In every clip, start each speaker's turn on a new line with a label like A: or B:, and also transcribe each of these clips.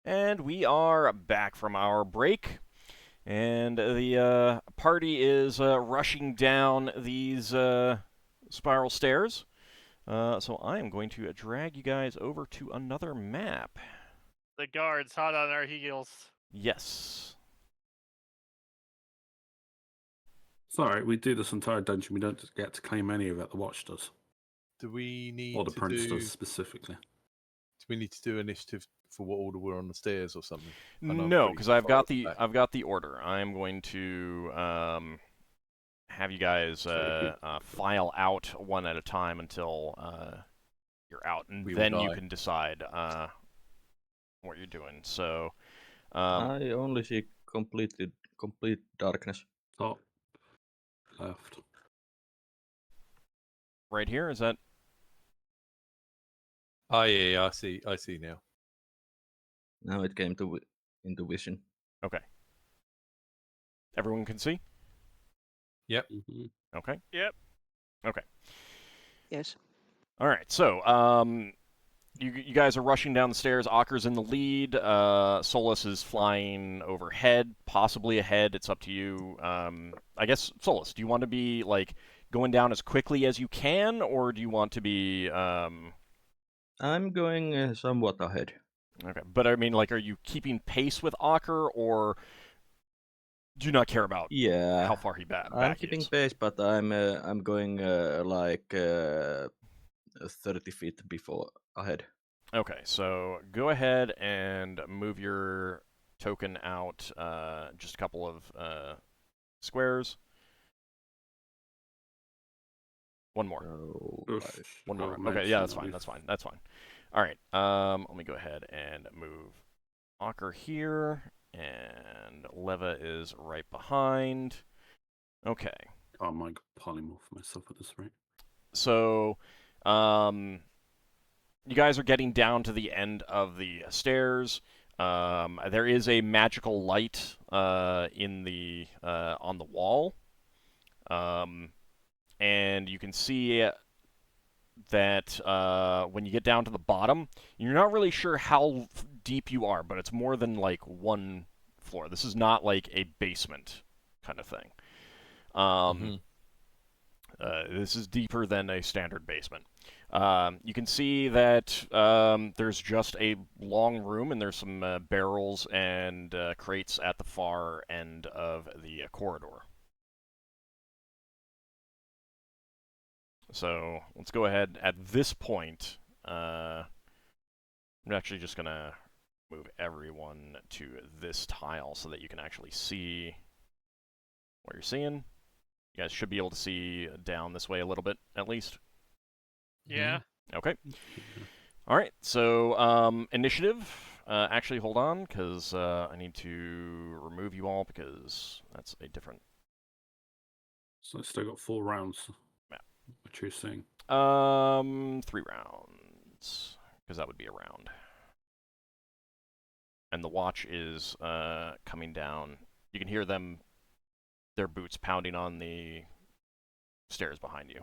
A: And we are back from our break, and the party is rushing down these spiral stairs. So I am going to drag you guys over to another map.
B: The guards hot on our heels.
A: Yes.
C: Sorry, we do this entire dungeon. We don't get to claim any of it. The watch does,
D: Do we need
C: or the
D: to
C: prince
D: do?
C: does specifically.
D: Do we need to do initiative for what order we're on the stairs or something?
A: No, because I've got the order. I'm going to have you guys file out one at a time until you're out, and then you can decide what you're doing. So
E: I only see complete darkness.
C: Top left.
A: right here, is that?
D: Oh yeah, I see now.
E: Now it came into vision.
A: Okay. Everyone can see?
D: Yep.
C: Mm-hmm.
A: Okay.
B: Yep.
A: Okay.
F: Yes.
A: All right. So, you guys are rushing down the stairs. Ockar's in the lead. Solas is flying overhead, possibly ahead. It's up to you. I guess, Solas, do you want to be like going down as quickly as you can, or do you want to be?
E: I'm going somewhat ahead.
A: Okay, but I mean, like, are you keeping pace with Ockar, or do you not care about how far he back
E: I'm keeping
A: is?
E: pace, but I'm going like 30 feet before ahead.
A: Okay, so go ahead and move your token out just a couple of squares. One more. One more. Okay, yeah, that's fine. That's fine. That's fine. All right. Let me go ahead and move Ockar here, and Leva is right behind. Okay.
C: Oh my, polymorph myself at this rate.
A: So, you guys are getting down to the end of the stairs. There is a magical light in the on the wall, and you can see that when you get down to the bottom, you're not really sure how deep you are, but it's more than like one floor. This is not like a basement kind of thing. This is deeper than a standard basement. You can see that there's just a long room, and there's some barrels and crates at the far end of the corridor. So let's go ahead at this point. I'm actually just going to move everyone to this tile so that you can actually see what you're seeing. You guys should be able to see down this way a little bit, at least.
B: Yeah.
A: Okay. All right. So initiative. Actually, hold on, because I need to remove you all because that's a different.
C: So I still got 4 rounds.
A: Yeah.
C: What you're saying?
A: 3 rounds, because that would be a round. And the watch is coming down. You can hear them, their boots pounding on the stairs behind you.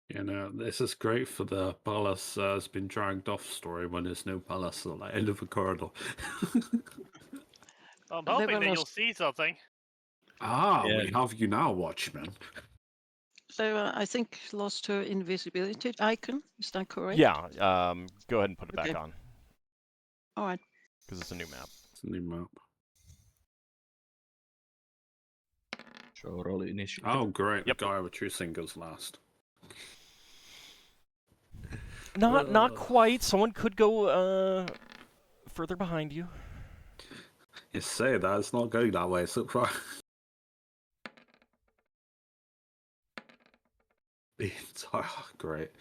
C: You know, this is great for the palace has been dragged off story when there's no palace at the end of a corridor.
B: I'm hoping that you'll see something.
C: We have you now, Watchman.
F: So I think lost her invisibility icon. Is that correct?
A: Yeah. Go ahead and put it back on.
F: All right.
A: Because it's a new map.
C: It's a new map.
E: So roll initiative.
C: Oh, great.
A: Yep.
C: The guy with true thing goes last.
A: Not quite. Someone could go further behind you.
C: You say that, it's not going that way so far. Great.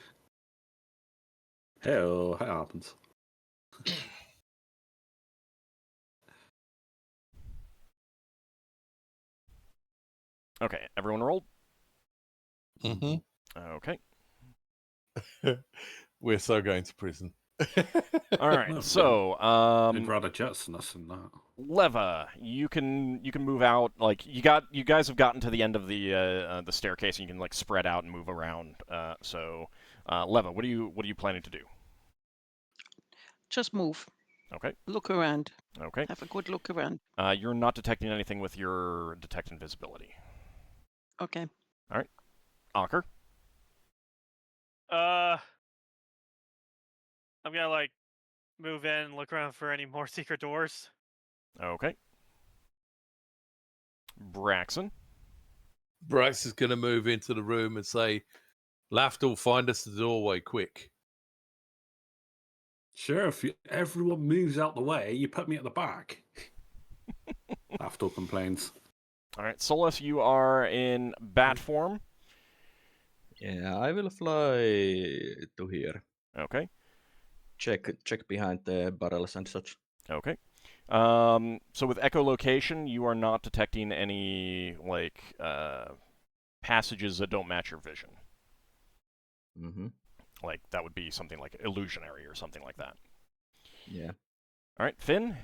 C: Hell, that happens.
A: Okay, everyone rolled?
D: Mm-hmm.
A: Okay.
D: We're so going to prison.
A: All right. So,
C: I'd rather Jetson us than that.
A: Leva, you can move out. Like you guys have gotten to the end of the staircase, and you can like spread out and move around. So, Leva, what are you planning to do?
F: just move.
A: Okay.
F: Look around.
A: Okay.
F: Have a good look around.
A: You're not detecting anything with your detect invisibility.
F: Okay.
A: Ockar?
B: I'm gonna like move in and look around for any more secret doors.
A: Okay. Braxon?
D: Brax is going to move into the room and say, Lafdul, find us the doorway, quick.
C: Sure, if everyone moves out the way, you put me at the back. Lafdul complains.
A: All right, Solas, you are in bat form.
E: Yeah, I will fly to here.
A: Okay.
E: Check behind the barrels and such.
A: Okay. So with echolocation, you are not detecting any like passages that don't match your vision.
E: Mm-hmm.
A: Like that would be something like illusionary or something like that.
E: Yeah.
A: All right, Finn.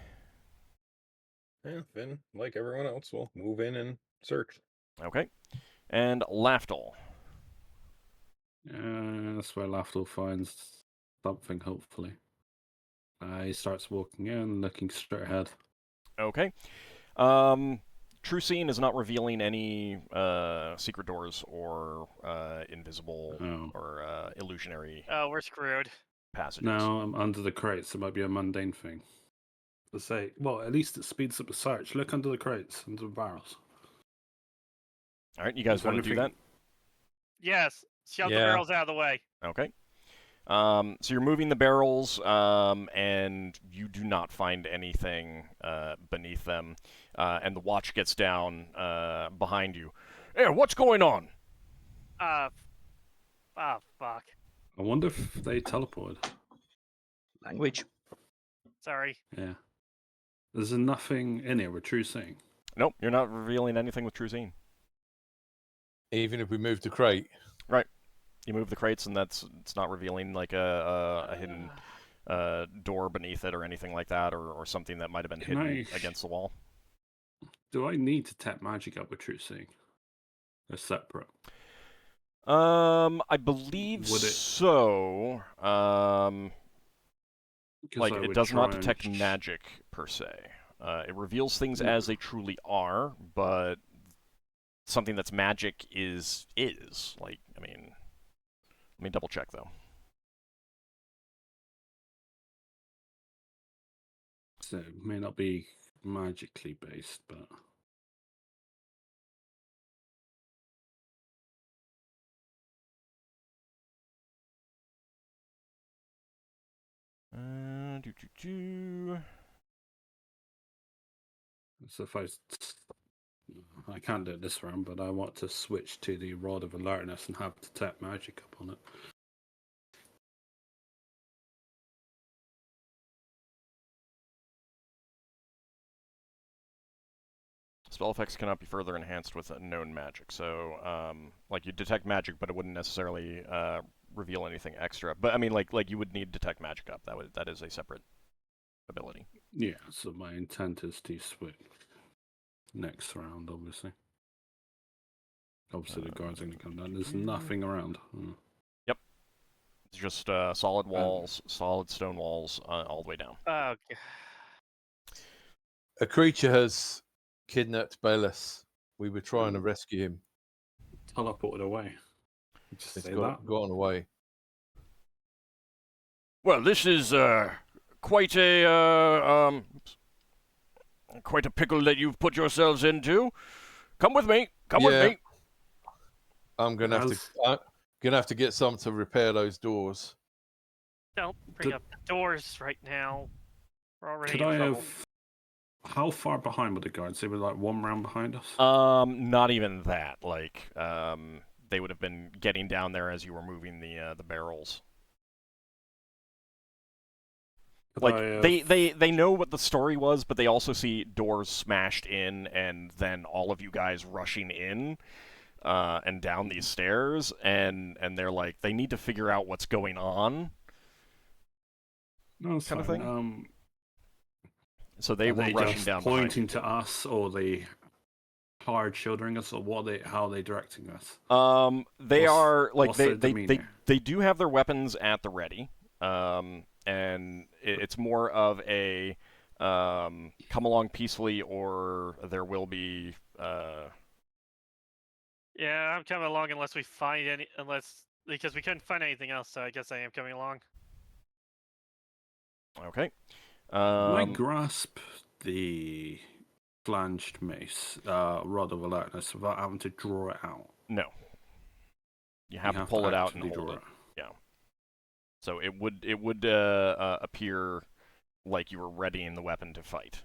G: Yeah, Finn, like everyone else, will move in and search.
A: Okay. And Lafdul.
C: That's where Lafdul finds something, hopefully. He starts walking in, looking straight ahead.
A: Okay. True Seeing is not revealing any secret doors or invisible or illusionary
B: Oh, we're screwed.
A: passages.
C: Now I'm under the crates. It might be a mundane thing. To say, well, at least it speeds up the search. Look under the crates, under the barrels.
A: All right, you guys
C: Is there
A: want to do that?
C: anything-
B: Yes, shove the
D: Yeah.
B: barrels out of the way.
A: Okay. So you're moving the barrels, and you do not find anything beneath them. And the watch gets down behind you. Hey, what's going on?
B: Oh, fuck.
C: I wonder if they teleported.
E: Language.
B: Sorry.
C: Yeah. There's nothing in here with True Seeing.
A: Nope, you're not revealing anything with True Seeing.
D: Even if we move the crate.
A: You move the crates, and it's not revealing like a hidden door beneath it or anything like that, or something that might have been hidden against the wall.
C: Do I need to tap magic up with True Seeing? They're separate.
A: I believe
C: Would it-
A: so.
C: 'Cause
A: Like
C: I
A: it
C: would
A: does not
C: try and
A: detect magic per se. It reveals things as they truly are, but something that's magic is like, I mean, let me double check though.
C: So it may not be magically based, but so if I can't do it this round, but I want to switch to the Rod of Alertness and have detect magic up on it.
A: Spell effects cannot be further enhanced with a known magic. So, like you detect magic, but it wouldn't necessarily reveal anything extra. But I mean, like you would need detect magic up. That is a separate ability.
C: Yeah, so my intent is to switch next round, obviously. Obviously, the guards are going to come down. There's nothing around.
A: Yep. It's just solid walls, solid stone walls all the way down.
B: Oh, God.
D: A creature has kidnapped Bayless. We were trying to rescue him.
C: Teleported away. Just
D: It's
C: say
D: gone away.
A: Well, this is quite a pickle that you've put yourselves into. Come with me. Come with me.
D: I'm gonna have to get some to repair those doors.
B: Don't bring up the doors right now. We're already
C: Could
B: in
C: I
B: trouble.
C: have... How far behind were the guards? They were like one round behind us?
A: Not even that. Like, they would have been getting down there as you were moving the barrels. Like they know what the story was, but they also see doors smashed in, and then all of you guys rushing in, and down these stairs, and they're like, they need to figure out what's going on.
C: No,
A: kind of
C: fine.
A: thing. So they
C: Are
A: were
C: they
A: rushing
C: just
A: down,
C: pointing
A: behind
C: to us, or they hard shouldering us, or how are they directing us?
A: They are like
C: what's their demeanor?
A: they do have their weapons at the ready. and it's more of a come along peacefully, or there will be.
B: Yeah, I'm coming along unless we find because we couldn't find anything else. So I guess I am coming along.
A: Okay.
C: Can I grasp the flanged mace, Rod of Alertness, without having to draw it out?
A: No. You have to pull it out and
C: actually
A: hold
C: draw
A: it. Yeah. So it would appear like you were readying the weapon to fight.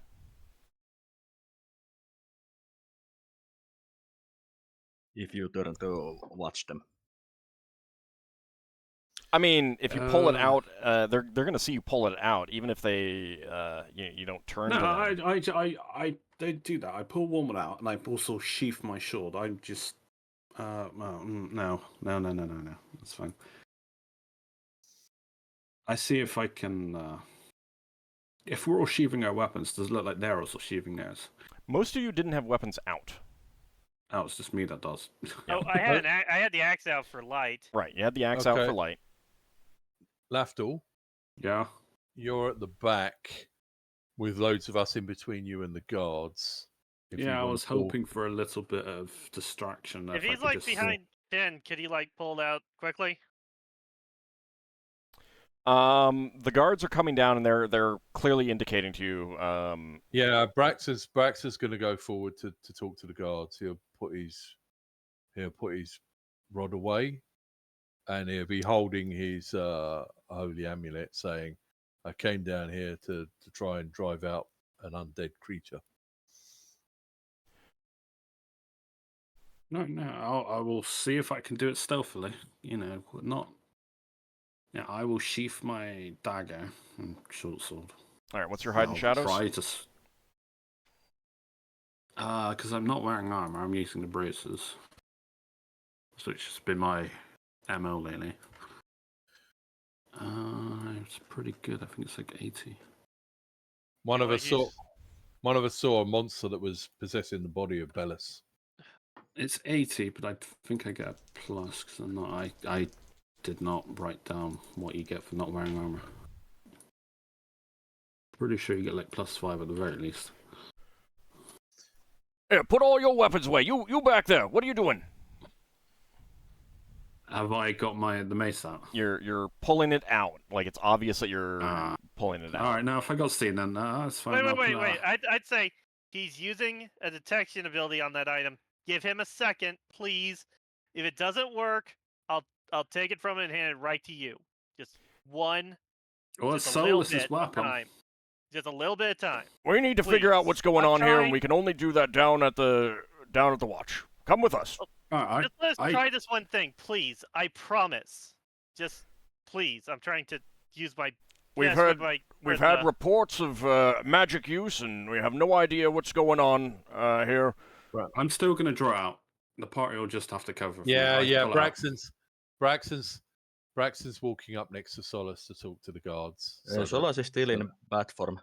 E: If you turn to watch them.
A: I mean, if you pull it out, they're gonna see you pull it out, even if they you don't turn.
C: No,
A: to them.
C: I don't do that. I pull one out, and I also sheath my sword. I'm just no. That's fine. I see if I can. If we're all sheathing our weapons, does it look like they're also sheathing theirs?
A: Most of you didn't have weapons out.
C: Oh, it's just me that does.
B: Oh, I had the axe out for light.
A: Right, you had the axe out for light.
D: Lafdul,
C: Yeah.
D: you're at the back with loads of us in between you and the guards.
C: Yeah, I was hoping for a little bit of distraction.
B: If he's like behind Finn, could he like pull it out quickly?
A: The guards are coming down, and they're clearly indicating to you.
D: Yeah, Braxon's going to go forward to talk to the guards. He'll put his rod away, and he'll be holding his holy amulet, saying, "I came down here to try and drive out an undead creature."
C: No, I will see if I can do it stealthily. You know, not. Yeah, I will sheath my dagger and short sword.
A: All right, what's your hide and
C: I'll
A: shadows?
C: Try to. Because I'm not wearing armor, I'm using the braces, which has been my MO lately. It's pretty good. I think it's like 80.
D: One of us saw a monster that was possessing the body of Bellis.
C: It's 80, but I think I get a plus because I'm not. I did not write down what you get for not wearing armor. Pretty sure you get like +5 at the very least.
A: Yeah, put all your weapons away. You back there. What are you doing?
C: Have I got the mace out?
A: You're pulling it out. Like it's obvious that you're pulling it out.
C: All right, now if I got seen, then that's fine.
B: Wait. I'd say he's using a detection ability on that item. Give him a second, please. If it doesn't work, I'll take it from him and hand it right to you. Just one.
C: Well, it's Solas' weapon.
B: Time. Just a little bit of time.
A: We need to figure out what's going on here, and we can only do that down at the watch. Come with us.
B: Just let us try this one thing, please. I promise. Just please. I'm trying to use my.
A: We've had reports of magic use, and we have no idea what's going on here.
C: Right. I'm still going to draw out. The party will just have to cover.
D: Yeah. Braxon's walking up next to Solas to talk to the guards.
E: Solas is still in bat form.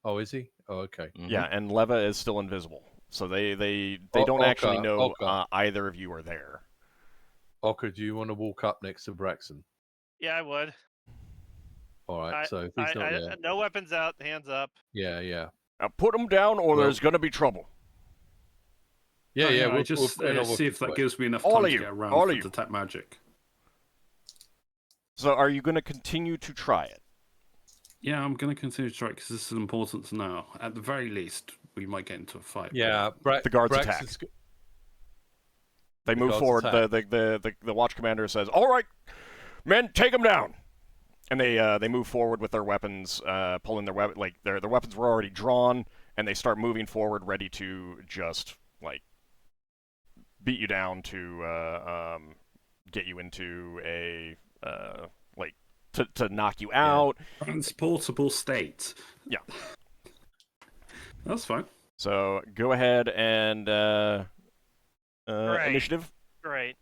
D: Oh, is he? Oh, okay.
E: Mm-hmm.
A: Yeah, and Leva is still invisible, so they don't actually know either of you are there.
D: Ockar, do you want to walk up next to Braxon?
B: Yeah, I would.
D: All right. So if he's not there,
B: no weapons out, hands up.
D: Yeah.
A: Now put them down, or there's going to be trouble.
D: Yeah.
C: We'll just see if that gives me enough time to get around to detect magic.
A: So are you going to continue to try it?
C: Yeah, I'm going to continue to try it because this is important to know. At the very least, we might get into a fight.
D: Yeah,
A: the guards attack. They move forward. The watch commander says, "All right, men, take them down." And they move forward with their weapons, pulling their weapon. Like their weapons were already drawn, and they start moving forward, ready to just like beat you down to get you into a to knock you out.
C: Transportable state.
A: Yeah.
C: That's fine.
A: So go ahead and initiative.
B: Great.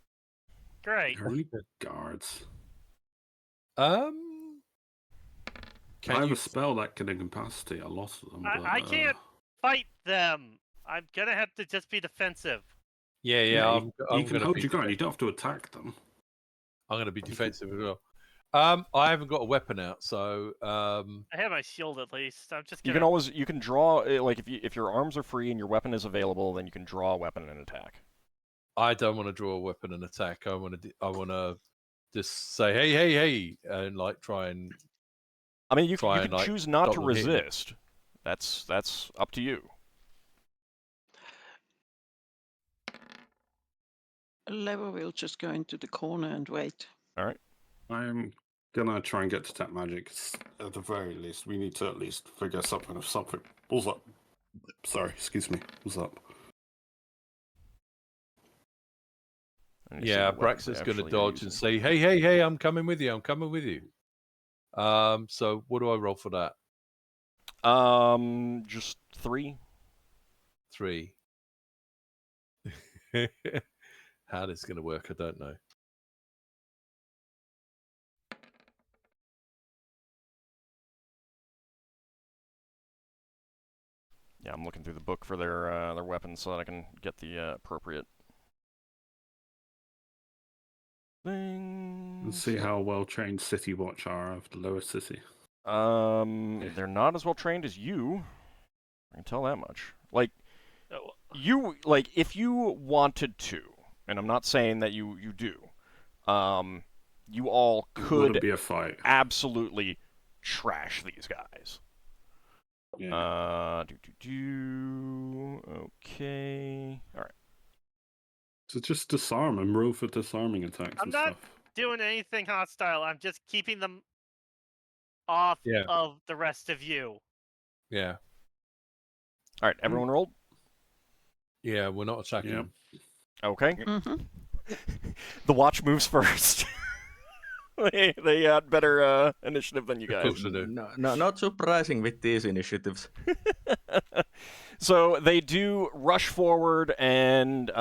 C: Early guards.
D: I
C: have a spell that can incapacitate a lot of them.
B: I can't fight them. I'm gonna have to just be defensive.
D: Yeah.
C: You can hold your ground. You don't have to attack them.
D: I'm going to be defensive as well. I haven't got a weapon out, so
B: I have my shield at least. I'm just
A: You
B: gonna.
A: you can draw like if your arms are free and your weapon is available, then you can draw a weapon and attack.
D: I don't want to draw a weapon and attack. I want to just say hey, and like try and.
A: I mean, you
D: Try
A: can
D: and, like,
A: choose not
D: stop
A: to
D: them hitting me.
A: resist. That's up to you.
F: Lever will just go into the corner and wait.
A: All right.
C: I'm gonna try and get to tap magic. 'Cause at the very least, we need to at least figure something if something pulls up. Sorry, excuse me. What's up?
A: Let me see
D: Yeah,
A: what weapons
D: Braxon's
A: they
D: going to
A: actually are
D: dodge and
A: using.
D: say, hey, I'm coming with you. I'm coming with you. So what do I roll for that?
A: Just 3.
D: 3. How this is going to work, I don't know.
A: Yeah, I'm looking through the book for their weapons so that I can get the appropriate thing.
C: Let's see how well trained City Watch are of the lower city.
A: They're not as well trained as you. I can tell that much. Like, if you wanted to, and I'm not saying that you do, you all
C: It wouldn't
A: could
C: be a fight.
A: absolutely trash these guys.
C: Yeah.
A: Okay. All right.
C: So just disarm and roll for disarming attacks
B: I'm
C: and
B: not
C: stuff.
B: doing anything hostile. I'm just keeping them off
D: Yeah.
B: of the rest of you.
D: Yeah.
A: All right. Everyone rolled.
D: Yeah, we're not attacking
C: Yep.
D: them.
A: Okay.
F: Mm-hmm.
A: The watch moves first. they had better initiative than you
D: Of
A: guys.
D: course they do.
E: No, not surprising with these initiatives.
A: So they do rush forward, and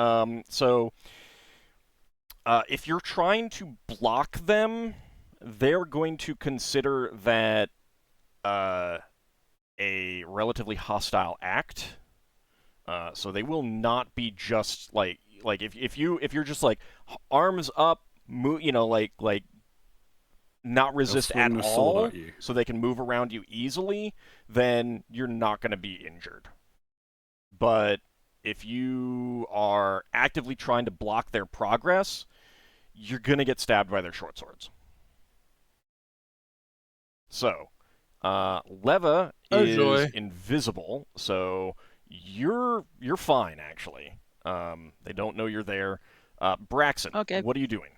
A: if you're trying to block them, they're going to consider that a relatively hostile act. So they will not be just like if you're just like arms up, like not resist
C: swing
A: at
C: the sword
A: all,
C: at you.
A: so they can move around you easily, then you're not going to be injured. But if you are actively trying to block their progress, you're going to get stabbed by their short swords. So, Leva is invisible, so you're fine, actually. They don't know you're there. Braxon,
F: Okay.
A: what are you doing?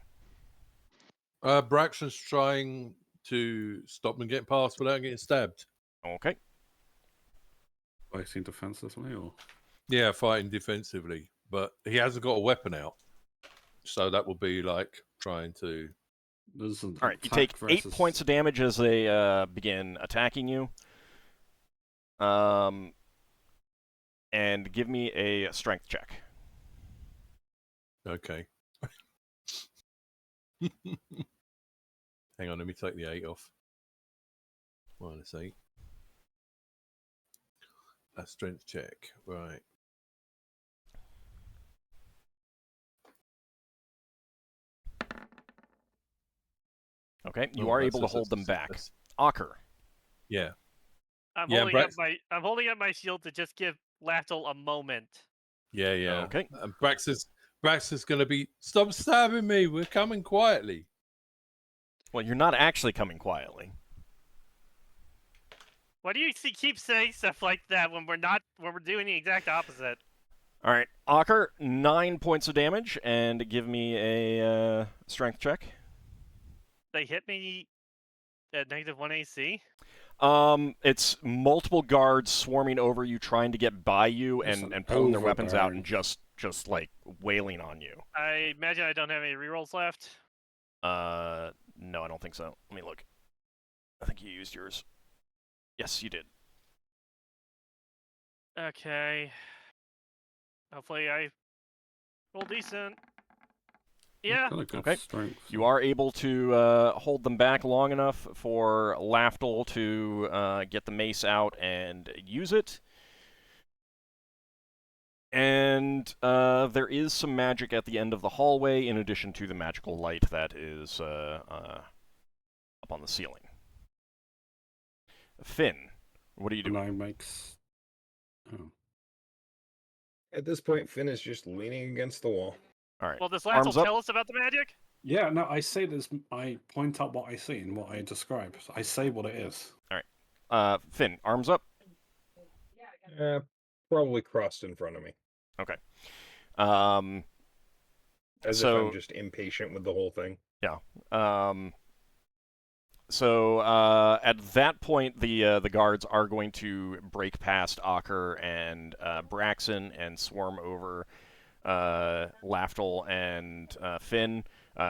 D: Braxon's trying to stop them getting past without getting stabbed.
A: Okay.
C: Fighting defensively, or
D: Yeah, fighting defensively, but he hasn't got a weapon out, so that will be like trying to.
C: there's an
A: All right, you
C: attack
A: take 8
C: versus...
A: points of damage as they begin attacking you. And give me a strength check.
D: Okay. Hang on, let me take the 8 off. -8. A strength check, right.
A: Okay, you are able to hold them back. Ockar.
D: Yeah.
B: I'm
D: Yeah,
B: holding up my shield to just give Lafdul a moment.
D: Yeah.
A: Okay.
D: And Braxon's going to be, stop stabbing me, we're coming quietly.
A: Well, you're not actually coming quietly.
B: Why do you keep saying stuff like that when we're doing the exact opposite?
A: All right, Ockar, 9 points of damage, and give me a strength check.
B: They hit me at -1 AC.
A: It's multiple guards swarming over you, trying to get by you, and pulling their weapons out and just like wailing on you.
B: I imagine I don't have any rerolls left.
A: No, I don't think so. Let me look. I think you used yours. Yes, you did.
B: Okay. Hopefully I roll decent. Yeah.
A: Okay. You are able to hold them back long enough for Lafdul to get the mace out and use it. And there is some magic at the end of the hallway, in addition to the magical light that is up on the ceiling. Finn, what are you
C: And
A: doing?
C: I makes. Oh.
G: At this point, Finn is just leaning against the wall.
A: All right.
B: Well, does Lafdul
A: Arms up.
B: tell us about the magic?
C: Yeah, no, I say this. I point out what I see and what I describe. I say what it is.
A: Finn, arms up.
G: Probably crossed in front of me.
A: Okay.
G: As if I'm just impatient with the whole thing.
A: Yeah. So at that point, the guards are going to break past Ockar and Braxon and swarm over Lafdul and Finn,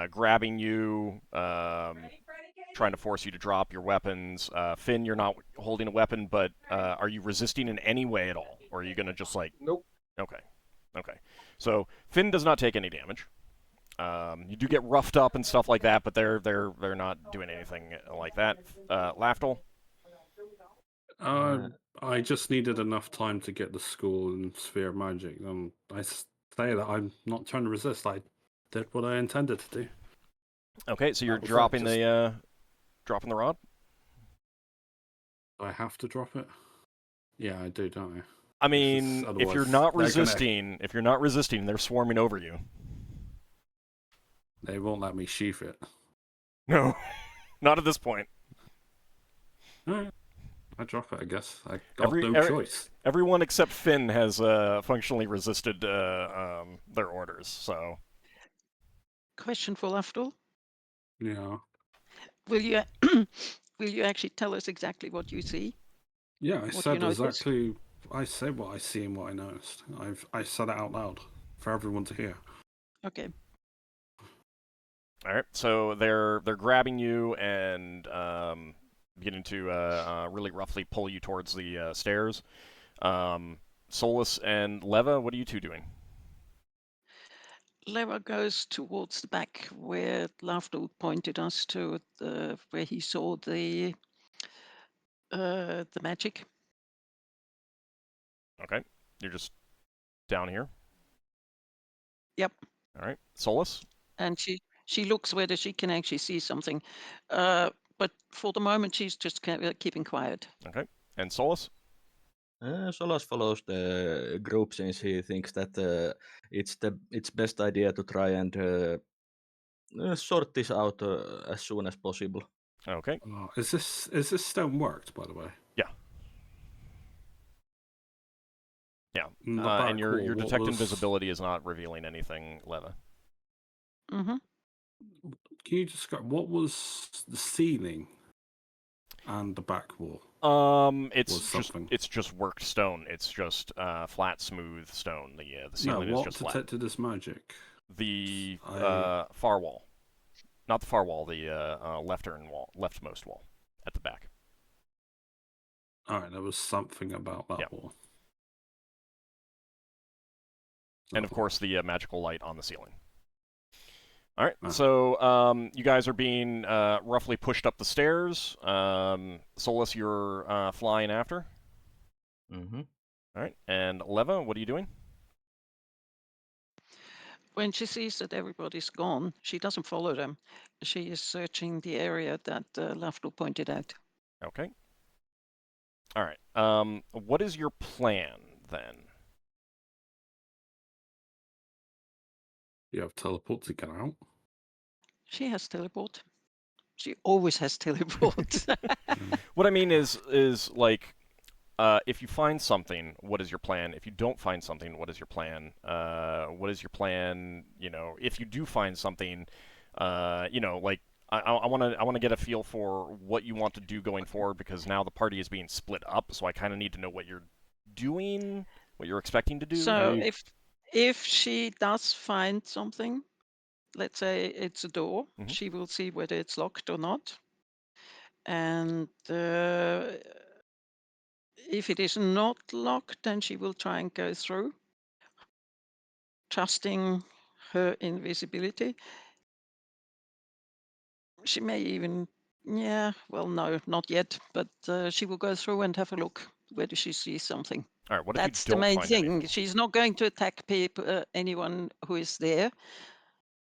A: grabbing you, trying to force you to drop your weapons. Finn, you're not holding a weapon, but are you resisting in any way at all, or are you gonna just like?
G: Nope.
A: Okay. So Finn does not take any damage. You do get roughed up and stuff like that, but they're not doing anything like that. Lafdul?
C: I just needed enough time to get the school and sphere of magic. I say that I'm not trying to resist. I did what I intended to do.
A: Okay, so you're
C: That was
A: dropping
C: that,
A: dropping the rod?
C: Do I have to drop it? Yeah, I do, don't I?
A: I mean, if you're not resisting, they're swarming over you.
C: They won't let me sheath it.
A: No, not at this point.
C: Alright. I drop it, I guess. I got no choice.
A: Everyone except Finn has functionally resisted their orders, so...
F: Question for Lafdul.
C: Yeah.
F: Will you will you actually tell us exactly what you see?
C: Yeah, I
F: What
C: said
F: you notice?
C: exactly. I said what I see and what I noticed. I said it out loud for everyone to hear.
F: Okay.
A: All right, so they're grabbing you and beginning to really roughly pull you towards the stairs. Solas and Leva, what are you two doing?
F: Leva goes towards the back where Lafdul pointed us to, where he saw the magic.
A: Okay, you're just down here.
F: Yep.
A: All right, Solas.
F: And she looks whether she can actually see something, but for the moment she's just keeping quiet.
A: Okay, and Solas.
E: Solas follows the group since he thinks that it's best idea to try and sort this out as soon as possible.
C: Okay. Is this stone worked, by the way?
A: Yeah. Yeah. And your detect invisibility is not revealing anything, Leva.
F: Mm-hmm.
C: Can you describe what was the ceiling and the back wall?
A: It's just worked stone. It's just flat, smooth stone. The ceiling is just flat.
C: What detected this magic?
A: The far wall, not the far wall. The leftmost wall at the back.
C: All right, there was something about that wall.
A: And of course, the magical light on the ceiling. All right, so you guys are being roughly pushed up the stairs. Solas, you're flying after.
E: Mm-hmm.
A: All right, and Leva, what are you doing?
F: When she sees that everybody's gone, she doesn't follow them. She is searching the area that Lafdul pointed out.
A: Okay. All right. What is your plan then?
C: You have teleport to get out?
F: She has teleport. She always has teleport.
A: What I mean is like, if you find something, what is your plan? If you don't find something, what is your plan? What is your plan? If you do find something, like I want to get a feel for what you want to do going forward, because now the party is being split up. So I kind of need to know what you're doing, what you're expecting to do.
F: So if she does find something, let's say it's a door, she will see whether it's locked or not. And if it is not locked, then she will try and go through, trusting her invisibility. She may even, no, not yet, but she will go through and have a look whether she sees something.
A: All right, what if
F: That's
A: you don't
F: the main
A: find
F: thing.
A: anything?
F: She's not going to attack anyone who is there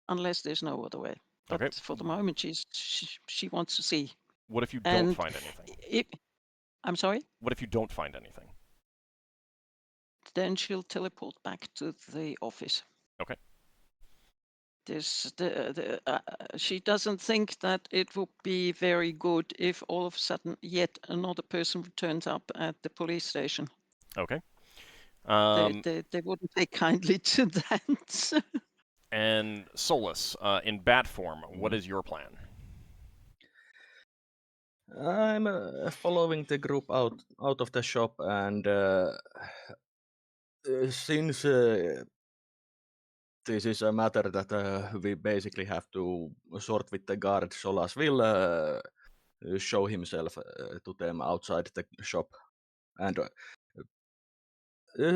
F: unless there's no other way. But
A: Okay.
F: for the moment, she wants to see.
A: What if you don't
F: And
A: find anything?
F: I'm sorry?
A: What if you don't find anything?
F: Then she'll teleport back to the office.
A: Okay.
F: She doesn't think that it would be very good if all of a sudden yet another person turns up at the police station.
A: Okay.
F: They wouldn't take kindly to that.
A: And Solas, in bat form, what is your plan?
E: I'm following the group out of the shop, and since this is a matter that we basically have to sort with the guard, Solas will show himself to them outside the shop and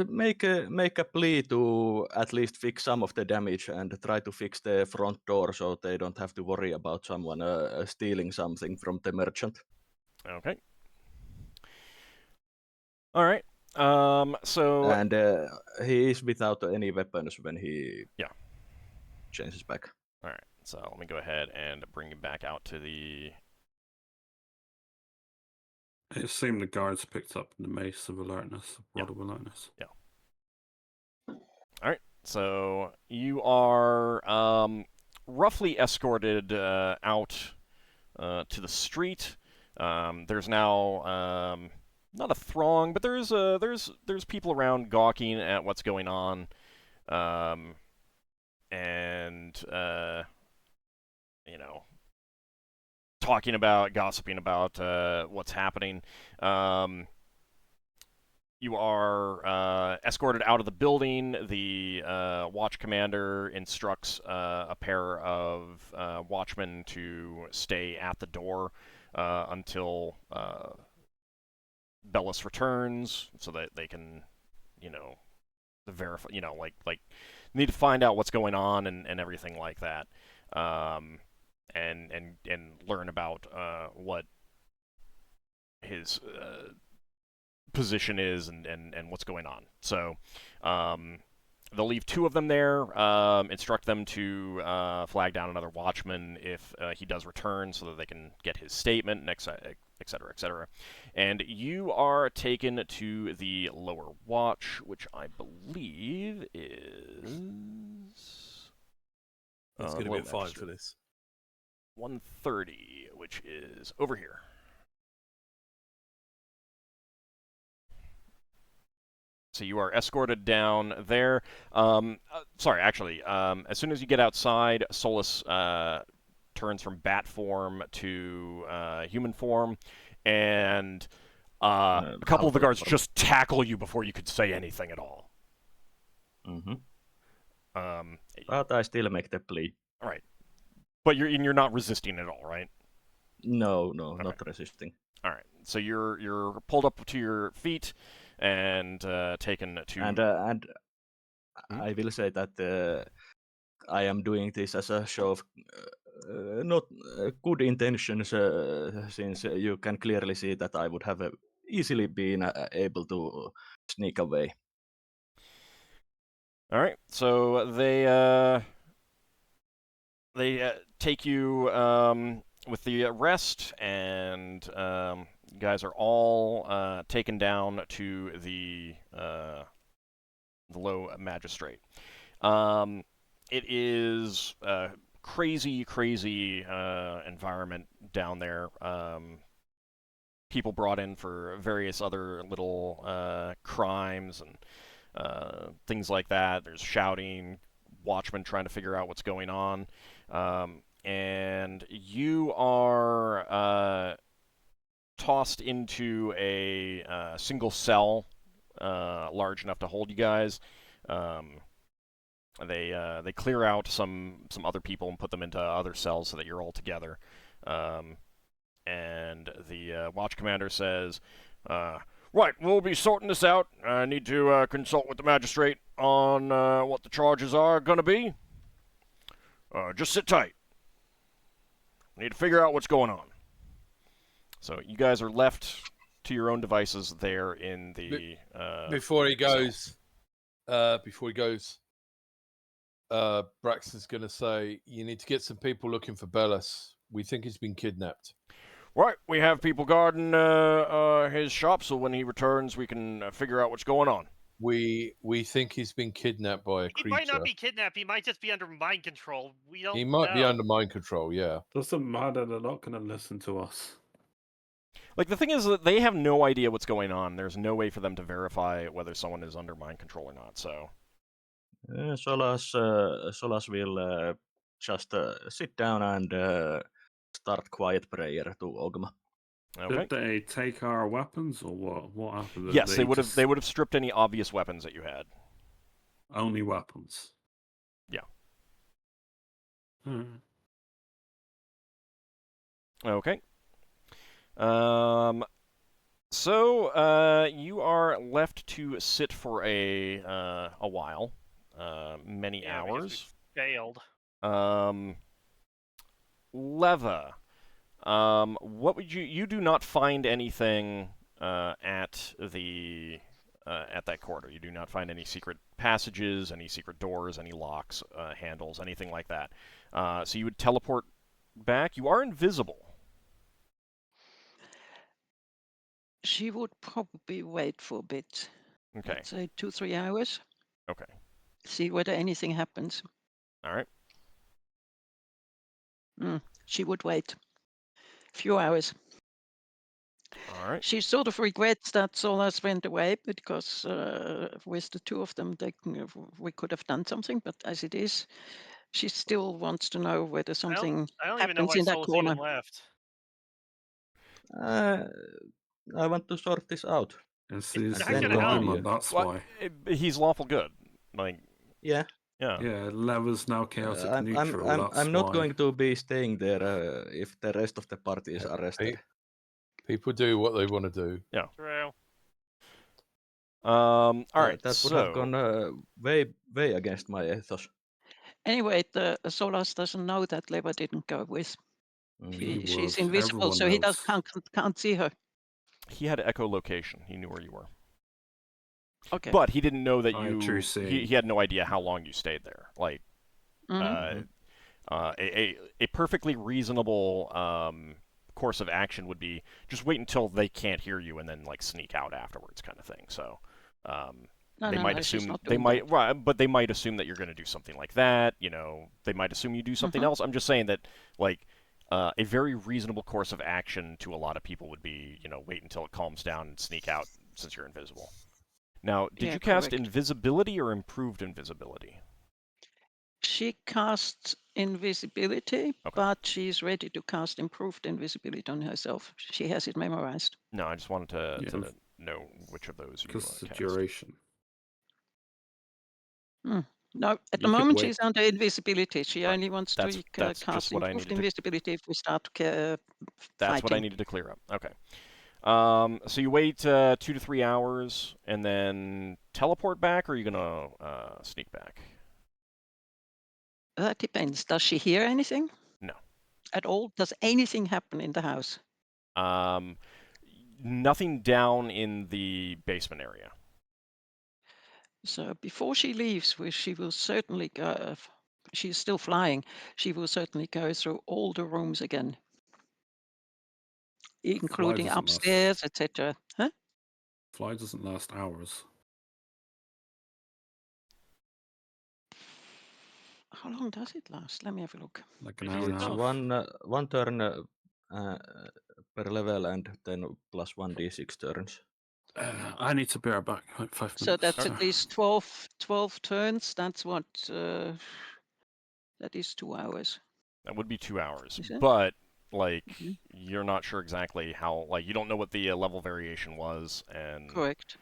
E: make a plea to at least fix some of the damage and try to fix the front door so they don't have to worry about someone stealing something from the merchant.
A: Okay. All right. So.
E: And he is without any weapons when he changes back.
A: All right. So let me go ahead and bring you back out to the.
C: It seemed the guards picked up the mace of alertness, rod of alertness.
A: Yeah. All right. So you are roughly escorted out to the street. There's now not a throng, but there's people around gawking at what's going on, and you know, talking about, gossiping about what's happening. You are escorted out of the building. The watch commander instructs a pair of watchmen to stay at the door until Bellis returns, so that they can, verify, like need to find out what's going on and everything like that, and learn about what his position is and what's going on. So they'll leave two of them there, instruct them to flag down another watchman if he does return so that they can get his statement, etc., etc. And you are taken to the lower watch, which I believe is...
D: It's going to be a 5 for this.
A: 130, which is over here. So you are escorted down there. Sorry, actually, as soon as you get outside, Solas turns from bat form to human form, and a couple of the guards just tackle you before you could say anything at all.
E: Mm-hmm. But I still make the plea.
A: All right. But you're not resisting at all, right?
E: No,
A: Okay.
E: Not resisting.
A: All right. So you're pulled up to your feet and taken to.
E: And I will say that I am doing this as a show of not good intentions, since you can clearly see that I would have easily been able to sneak away.
A: All right. So they take you with the rest, and you guys are all taken down to the low magistrate. It is a crazy environment down there. People brought in for various other little crimes and things like that. There's shouting, watchmen trying to figure out what's going on. And you are tossed into a single cell large enough to hold you guys. They clear out some other people and put them into other cells so that you're all together. And the watch commander says, right, we'll be sorting this out. I need to consult with the magistrate on what the charges are going to be. Just sit tight. We need to figure out what's going on. So you guys are left to your own devices there in the...
D: Before he goes, Braxon's going to say, you need to get some people looking for Bellis. We think he's been kidnapped.
A: Right, we have people guarding his shop, so when he returns, we can figure out what's going on.
D: We think he's been kidnapped by a
B: He
D: creature.
B: might not be kidnapped. He might just be under mind control. We don't
D: He might be
B: know.
D: under mind control, yeah.
C: Doesn't matter. They're not going to listen to us.
A: Like, the thing is that they have no idea what's going on. There's no way for them to verify whether someone is under mind control or not, so...
E: Solas will just sit down and start quiet prayer to Ogma.
A: Okay.
C: Did they take our weapons or what? What happened? Did
A: Yes, they would have.
C: just-
A: They would have stripped any obvious weapons that you had.
C: Only weapons.
A: Yeah.
C: Hmm.
A: Okay. So you are left to sit for a while, many
B: Yeah, because
A: hours.
B: we failed.
A: Leva, what would you do not find anything at the at that corridor. You do not find any secret passages, any secret doors, any locks, handles, anything like that. So you would teleport back. You are invisible.
F: She would probably wait for a bit.
A: Okay.
F: Let's say 2-3 hours.
A: Okay.
F: See whether anything happens.
A: All right.
F: She would wait. Few hours.
A: All right.
F: She sort of regrets that Solas went away because with the two of them, we could have done something. But as it is, she still wants to know whether something
B: I don't even know
F: happens
B: why
F: in that
B: Solas
F: corner.
B: even left.
E: I want to sort this out.
C: It's
B: It's
C: his
B: not
E: gonna
B: help.
C: diamond, that's
A: Well,
C: why.
A: he's lawful good. Like,
E: Yeah.
A: yeah.
C: Yeah, Lever's now chaotic neutral, that's
E: I'm not
C: why.
E: going to be staying there if the rest of the party is arrested.
D: People do what they want to do.
A: Yeah.
B: True.
A: All right.
E: That would
A: so
E: have gone way against my ethos.
F: Anyway, the Solas doesn't know that Leva didn't go with.
C: He
F: She's
C: would.
F: invisible,
C: Everyone
F: so he
C: knows.
F: can't see her.
A: he had echolocation. He knew where you were.
F: Okay.
A: But he didn't know that
C: I true see.
A: he had no idea how long you stayed there. Like,
F: Mhm.
A: a perfectly reasonable course of action would be just wait until they can't hear you and then like sneak out afterwards, kind of thing. So they might
F: she's
A: assume
F: not
A: they
F: doing
A: might
F: that.
A: right, but they might assume that you're going to do something like that. You know, they might assume you do something else. I'm just saying that like. A very reasonable course of action to a lot of people would be, you know, wait until it calms down and sneak out since you're invisible. Now, did
F: Yeah,
A: you cast
F: correct.
A: invisibility or improved invisibility?
F: She casts invisibility,
A: Okay.
F: but she's ready to cast improved invisibility on herself. She has it memorized.
A: No, I just wanted to
C: Yeah.
A: know which of those you
C: Because it's the
A: cast.
C: duration.
F: No, at the
C: You could
F: moment
C: wait.
F: she's under invisibility. She
A: Right.
F: only wants
A: That's
F: to
A: just
F: cast
A: what I
F: improved
A: needed to-
F: invisibility if we start
A: That's
F: fighting.
A: what I needed to clear up. Okay. So you wait 2 to 3 hours and then teleport back, or are you gonna sneak back?
F: That depends. Does she hear anything?
A: No.
F: At all? Does anything happen in the house?
A: Nothing down in the basement area.
F: So before she leaves, she will certainly go. She's still flying. She will certainly go through all the rooms again, including
C: doesn't
F: upstairs, etc. Huh?
C: Fly doesn't last hours.
F: How long does it last? Let me have a look.
C: Like an
B: It
C: hour
B: is
C: and a
E: It's
C: half.
E: one turn per level and then plus 1d6 turns.
C: I need to be right back. Like 5
F: So
C: minutes.
F: that's at least 12 turns. That's what. That is 2 hours.
A: That would be 2 hours.
F: Is it?
A: But like you're not sure exactly how, like you don't know what the level variation was, and
F: Correct.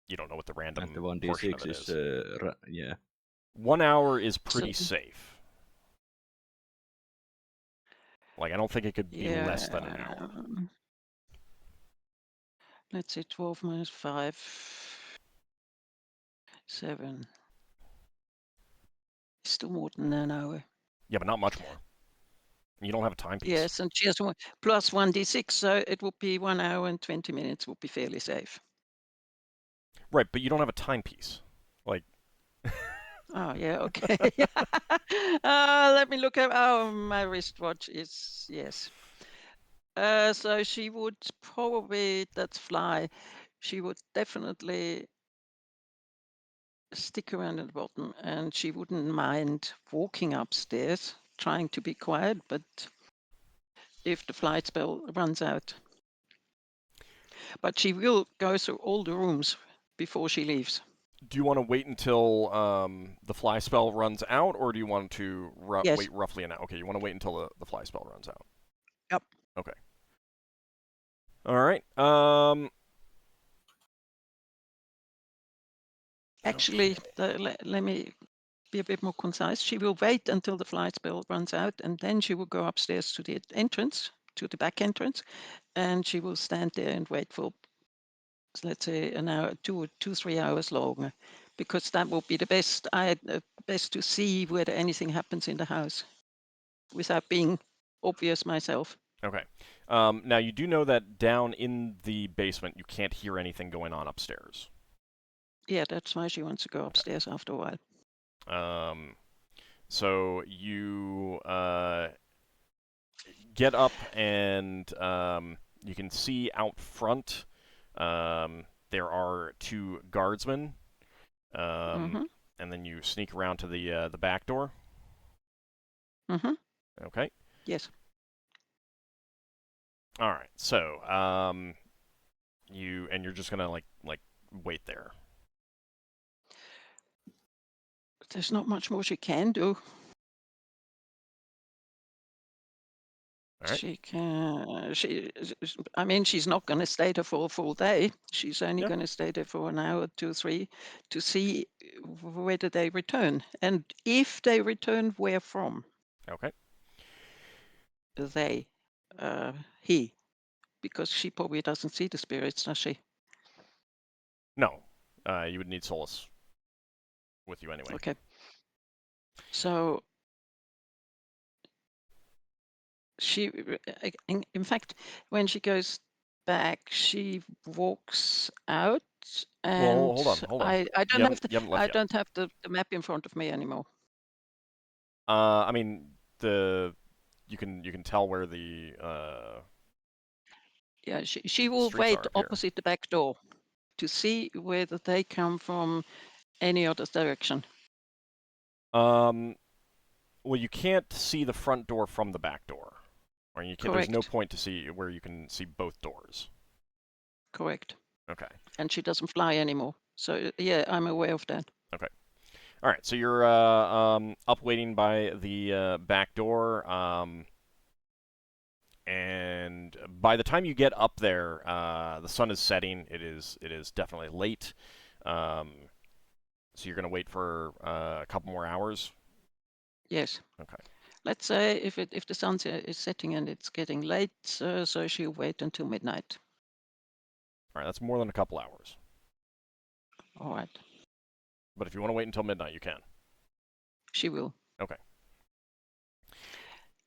A: you don't know what the random
E: And the
A: portion of
E: 1d6
A: it
E: is yeah.
A: 1 hour is pretty
F: So-
A: safe. Like I don't think it could be less than an hour.
F: Let's say 12 minus 5. 7. Still more than an hour.
A: Yeah, but not much more. You don't have a timepiece.
F: Yes, and she has plus 1d6, so it would be 1 hour and 20 minutes would be fairly safe.
A: Right, but you don't have a timepiece. Like
F: Oh, yeah, okay. Let me look at. Oh, my wristwatch is. Yes. So she would probably. That's fly. She would definitely stick around at the bottom, and she wouldn't mind walking upstairs, trying to be quiet, but if the flight spell runs out. But she will go through all the rooms before she leaves.
A: Do you want to wait until the fly spell runs out, or do you want to
F: Yes.
A: wait roughly an hour? Okay, you want to wait until the fly spell runs out.
F: Yep.
A: Okay. All right.
F: Actually, let me be a bit more concise. She will wait until the flight spell runs out, and then she will go upstairs to the entrance, to the back entrance, and she will stand there and wait for, let's say, an hour, 3 hours longer, because that will be the best. Best to see whether anything happens in the house, without being obvious myself.
A: Okay. Now you do know that down in the basement you can't hear anything going on upstairs.
F: Yeah, that's why she wants to go upstairs after a while.
A: So you get up and you can see out front there are 2 guardsmen,
F: Mm-hmm.
A: and then you sneak around to the back door.
F: Mm-hmm.
A: Okay.
F: Yes.
A: All right. So you're just gonna like wait there.
F: There's not much more she can do.
A: All right.
F: She can. I mean, she's not going to stay there for a full day. She's only
A: Yeah.
F: going to stay there for an hour, 2, 3, to see whether they return, and if they return, where from.
A: Okay.
F: They, he, because she probably doesn't see the spirits, does she?
A: No. You would need Solas with you anyway.
F: Okay. So she, in fact, when she goes back, she walks out, and
A: Well, hold on.
F: I
A: You
F: don't have
A: haven't left yet.
F: don't have the map in front of me anymore.
A: I mean you can tell where the
F: Yeah, she will
A: streets
F: wait
A: are up here.
F: opposite the back door to see whether they come from any other direction.
A: Well, you can't see the front door from the back door. Or you can, there's no
F: Correct.
A: point to see where you can see both doors.
F: Correct.
A: Okay.
F: And she doesn't fly anymore. So yeah, I'm aware of that.
A: Okay. All right. So you're up waiting by the back door, and by the time you get up there, the sun is setting. It is definitely late. So you're gonna wait for a couple more hours.
F: Yes.
A: Okay.
F: Let's say if the sun is setting and it's getting late, so she'll wait until midnight.
A: All right. That's more than a couple hours.
F: All right.
A: But if you want to wait until midnight, you can.
F: She will.
A: Okay.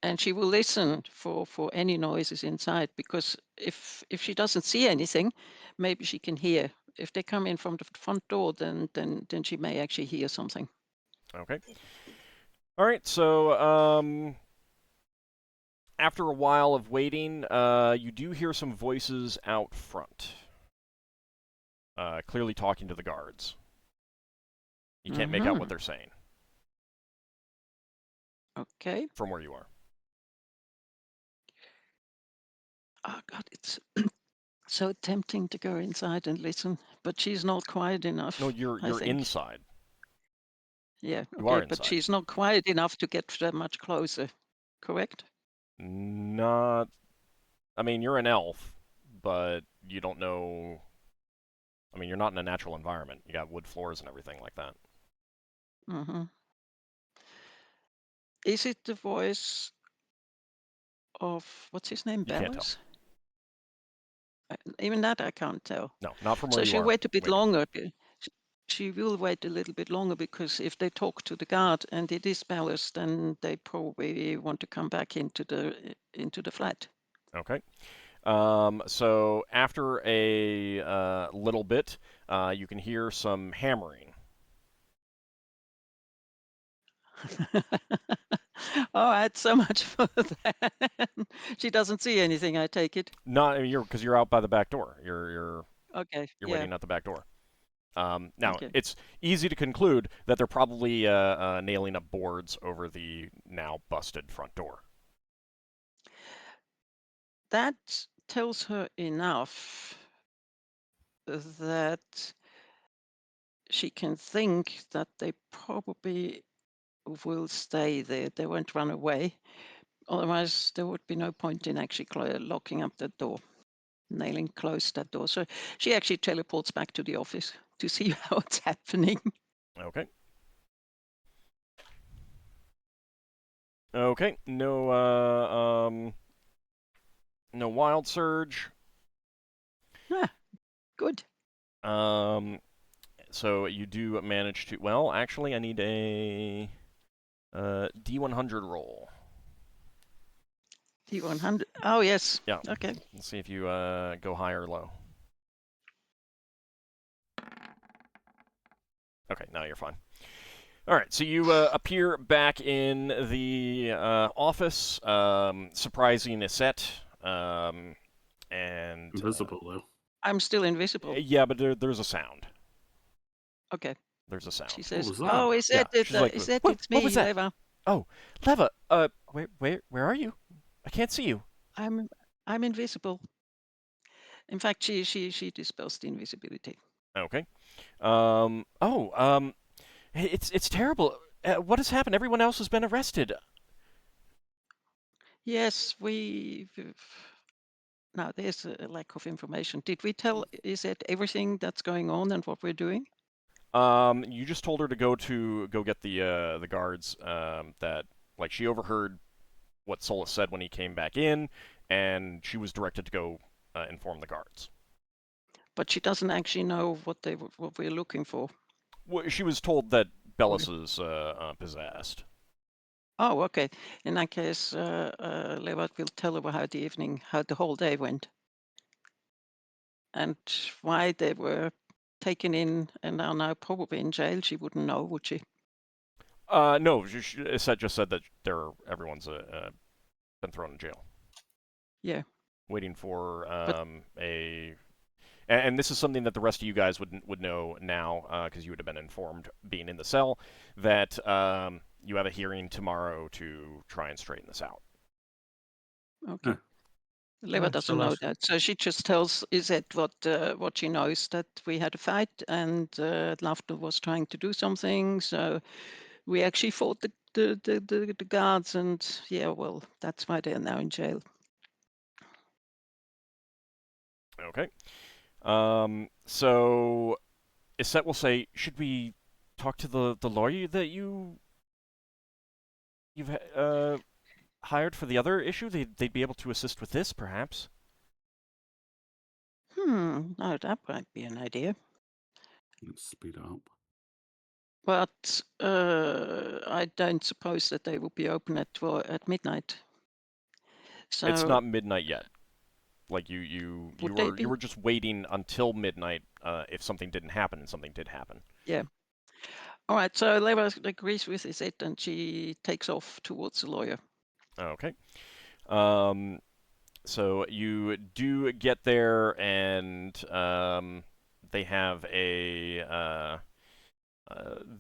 F: And she will listen for any noises inside, because if she doesn't see anything, maybe she can hear. If they come in from the front door, then she may actually hear something.
A: Okay. All right. So after a while of waiting, you do hear some voices out front, clearly talking to the guards. You can't make out what they're saying.
F: Okay.
A: From where you are.
F: Oh God, it's so tempting to go inside and listen, but she's not quiet enough.
A: No, you're inside.
F: Yeah,
A: You are
F: okay, but
A: inside.
F: she's not quiet enough to get that much closer, correct?
A: Not. I mean, you're an elf, but you don't know. I mean, you're not in a natural environment. You got wood floors and everything like that.
F: Mm-hmm. Is it the voice of, what's his name,
A: You can't tell.
F: Bellows? Even that I can't tell.
A: No, not from where
F: So
A: you
F: she'll
A: are.
F: wait a bit
A: waiting.
F: longer. She will wait a little bit longer, because if they talk to the guard and it is Bellows, then they probably want to come back into the flat.
A: Okay. So after a little bit, you can hear some hammering.
F: All right, so much for that. She doesn't see anything, I take it.
A: Not because you're out by the back door. You're
F: Okay, yeah,
A: waiting at the back door. Now
F: okay.
A: it's easy to conclude that they're probably nailing up boards over the now busted front door.
F: That tells her enough that she can think that they probably will stay there. They won't run away. Otherwise, there would be no point in actually locking up that door, nailing close that door. So she actually teleports back to the office to see what's happening.
A: Okay. Okay. No. No wild surge.
F: Ah, good.
A: So you do manage to. Well, actually, I need a D100 roll.
F: D100. Oh, yes.
A: Yeah.
F: Okay.
A: Let's see if you go high or low. Okay, now you're fine. All right, so you appear back in the office, surprising Iset, and
C: Invisible though.
F: I'm still invisible.
A: yeah, but there's a sound.
F: Okay.
A: There's a sound.
F: She says,
C: was that?
F: "Oh, is
A: Yeah,
F: that it?
A: she's like,
F: Is that
A: "What-
F: it's
A: what
F: me,
A: was that?"
F: Leva?
A: Oh, Leva, where are you? I can't see you.
F: I'm invisible." In fact, she dispels the invisibility.
A: Okay. It's terrible. What has happened? Everyone else has been arrested.
F: Yes, now there's a lack of information. Did we tell Izet everything that's going on and what we're doing?
A: You just told her to go get the guards. That like she overheard what Solas said when he came back in, and she was directed to go inform the guards.
F: But she doesn't actually know what we're looking for.
A: Well, she was told that Bellis is possessed.
F: Oh, okay. In that case, Lewat will tell her how the whole day went, and why they were taken in and are now probably in jail. She wouldn't know, would she?
A: No, Iset just said that everyone's been thrown in jail.
F: Yeah.
A: Waiting for and this is something that the rest of you guys would know now, because you would have been informed, being in the cell, that you have a hearing tomorrow to try and straighten this out.
F: Okay.
C: Huh.
F: Leva
C: Oh,
F: doesn't know
C: Solas.
F: that, so she just tells Izet what she knows, that we had a fight and Lafdul was trying to do something. So we actually fought the guards, and yeah, well, that's why they're now in jail.
A: Okay. So Iset will say, should we talk to the lawyer that you've hired for the other issue? They'd be able to assist with this, perhaps.
F: No, that might be an idea.
C: Let's speed it up.
F: But I don't suppose that they will be open at midnight. So
A: It's not midnight yet. Like you were just waiting until midnight if something didn't happen, and something did happen.
F: Yeah. All right. So Leva agrees with Izet, and she takes off towards the lawyer.
A: Okay. So you do get there, and they have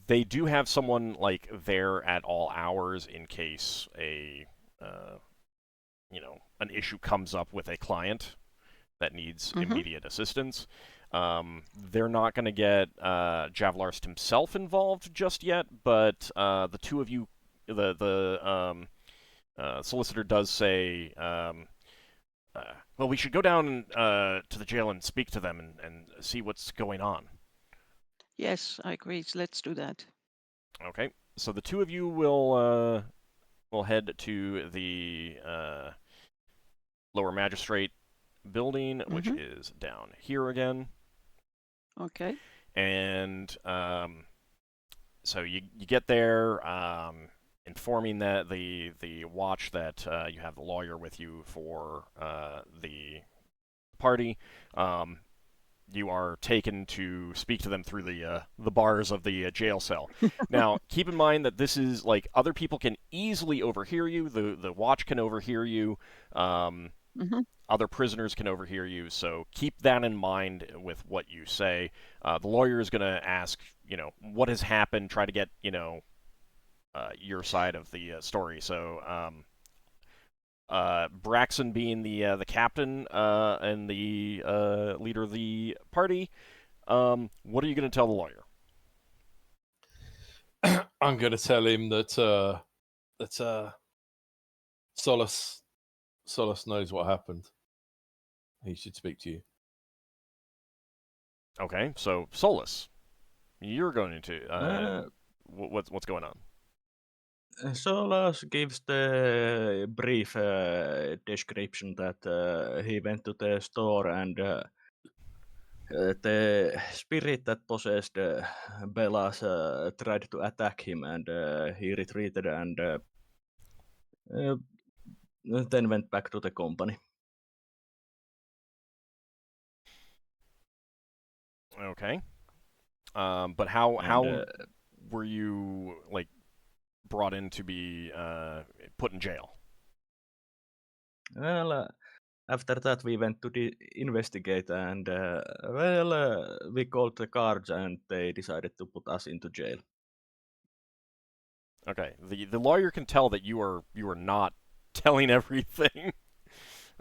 A: they do have someone like there at all hours in case an issue comes up with a client that needs immediate assistance. They're not going to get Javlarst himself involved just yet, but the two of you, the solicitor does say, well, we should go down to the jail and speak to them and see what's going on.
F: Yes, I agree. Let's do that.
A: Okay, so the two of you will head to the lower magistrate building, which is down here again.
F: Okay.
A: And so you get there, informing that the watch that you have the lawyer with you for the party. you are taken to speak to them through the bars of the jail cell. Now, keep in mind that this is like other people can easily overhear you. The watch can overhear you. Other prisoners can overhear you. So keep that in mind with what you say. The lawyer is going to ask, what has happened. Try to get, your side of the story. So. Braxon being the captain and the leader of the party. What are you going to tell the lawyer?
D: I'm going to tell him that Solas knows what happened. He should speak to you.
A: Okay, so Solas, you're going to what's going on?
E: Solas gives the brief description that he went to the store and the spirit that possessed Belas tried to attack him, and he retreated and then went back to the company.
A: Okay, but how were you brought in to be put in jail?
E: Well, after that we went to investigate, and we called the guards, and they decided to put us into jail.
A: Okay, the lawyer can tell that you are not telling everything.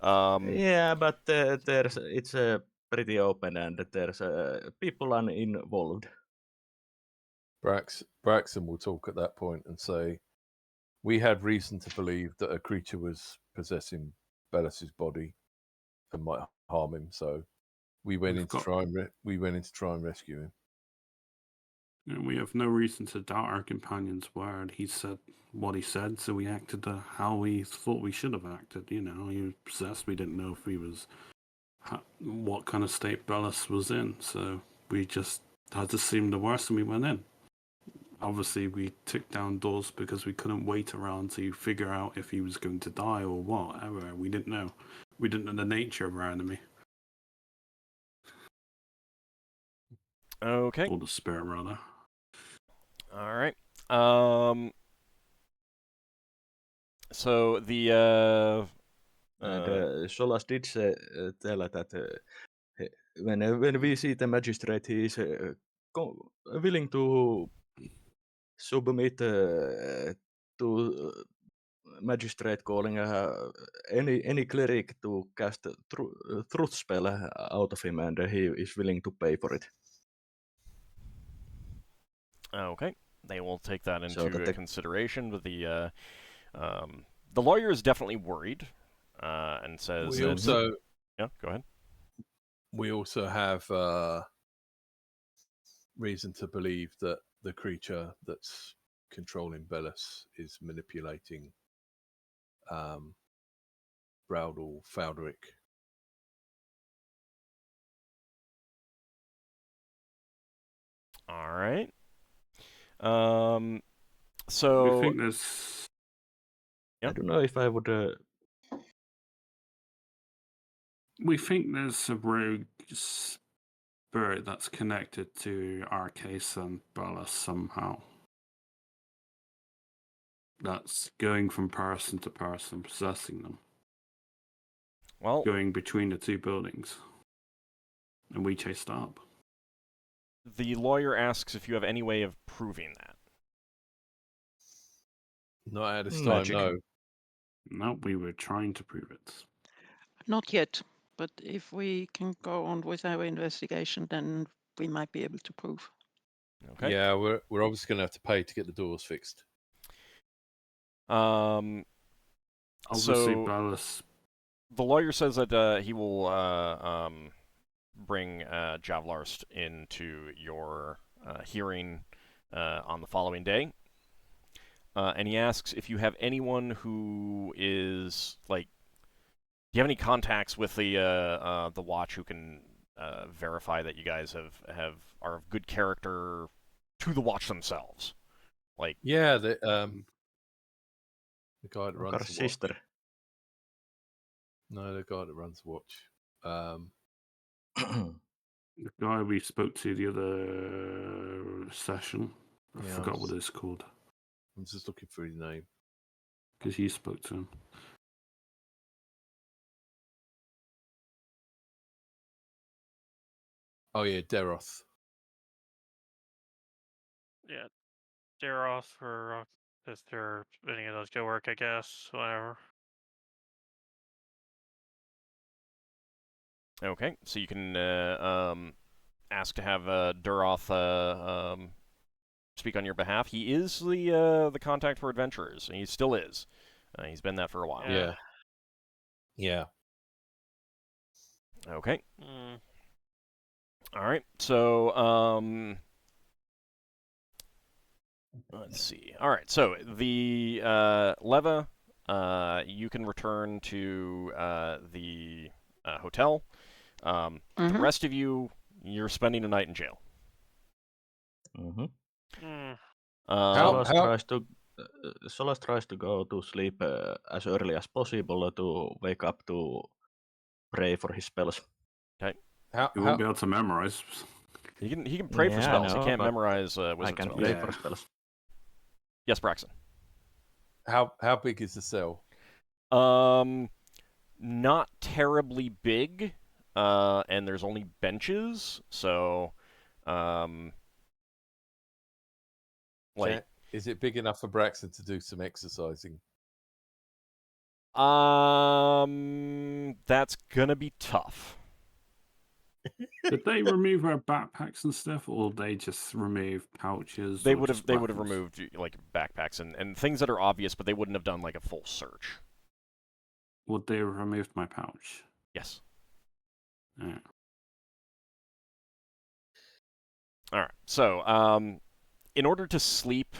E: Yeah, but it's pretty open, and there's people involved.
D: Braxon will talk at that point and say, "We had reason to believe that a creature was possessing Belas's body and might harm him, so we went in to try and rescue him."
C: And we have no reason to doubt our companion's word. He said what he said, so we acted how we thought we should have acted. He was possessed. We didn't know if he was what kind of state Belas was in, so we just had to assume the worst, and we went in. Obviously, we took down doors because we couldn't wait around to figure out if he was going to die or whatever. We didn't know. We didn't know the nature of our enemy.
A: Okay.
C: Or the spirit, rather.
A: All right. So the
E: Solas did tell that when we see the magistrate, he is willing to submit to magistrate calling any cleric to cast a truth spell out of him, and he is willing to pay for it.
A: Okay, they will take that into consideration. But the lawyer is definitely worried and says,
D: "We also,
A: yeah, go ahead.
D: We also have reason to believe that the creature that's controlling Belas is manipulating Bral Faldric."
A: All right. So
C: we think there's.
A: Yeah.
E: I don't know if I would.
C: We think there's a rogue spirit that's connected to our case and Belas somehow. That's going from person to person, possessing them.
A: Well,
C: going between the two buildings. And we chased up.
A: The lawyer asks if you have any way of proving that.
D: Not at this time, no.
C: No, we were trying to prove it.
F: Not yet, but if we can go on with our investigation, then we might be able to prove.
A: Okay.
D: Yeah, we're obviously going to have to pay to get the doors fixed.
C: Obviously, Belas.
A: The lawyer says that he will bring Javlarst into your hearing on the following day. And he asks if you have anyone who is do you have any contacts with the Watch who can verify that you guys are of good character to the Watch themselves?
D: Yeah, the guy that runs
E: Ockar's
D: the
E: sister.
D: Watch. No, the guy that runs the Watch.
C: The guy we spoke to the other session. I
D: Yeah,
C: forgot what it's called.
D: I'm just looking for his name.
C: Because you spoke to him.
D: Oh yeah, Deroth.
B: Yeah, Daroth or if there any of those go work, I guess. Whatever.
A: Okay, so you can ask to have Duroth speak on your behalf. He is the contact for adventurers. He still is. He's been that for a while.
D: Yeah. Yeah.
A: Okay.
B: Mm.
A: All right. So let's see. All right. So the Leva, you can return to the hotel. The rest of you, you're spending a night in jail.
E: Mm-hmm.
B: Mm.
E: Solas tries to go to sleep as early as possible to wake up to pray for his spells.
A: Okay.
C: He won't be able to memorize.
A: He can pray for spells. He can't memorize wizard
E: I can
A: spells.
E: pray for spells.
A: Yes, Braxon.
D: How big is the cell?
A: Not terribly big, and there's only benches, so like.
D: Is it big enough for Braxon to do some exercising?
A: That's gonna be tough.
C: Did they remove our backpacks and stuff, or they just remove pouches?
A: They would have removed like backpacks and things that are obvious, but they wouldn't have done like a full search.
C: Would they have removed my pouch?
A: Yes.
C: Yeah.
A: All right. So, in order to sleep,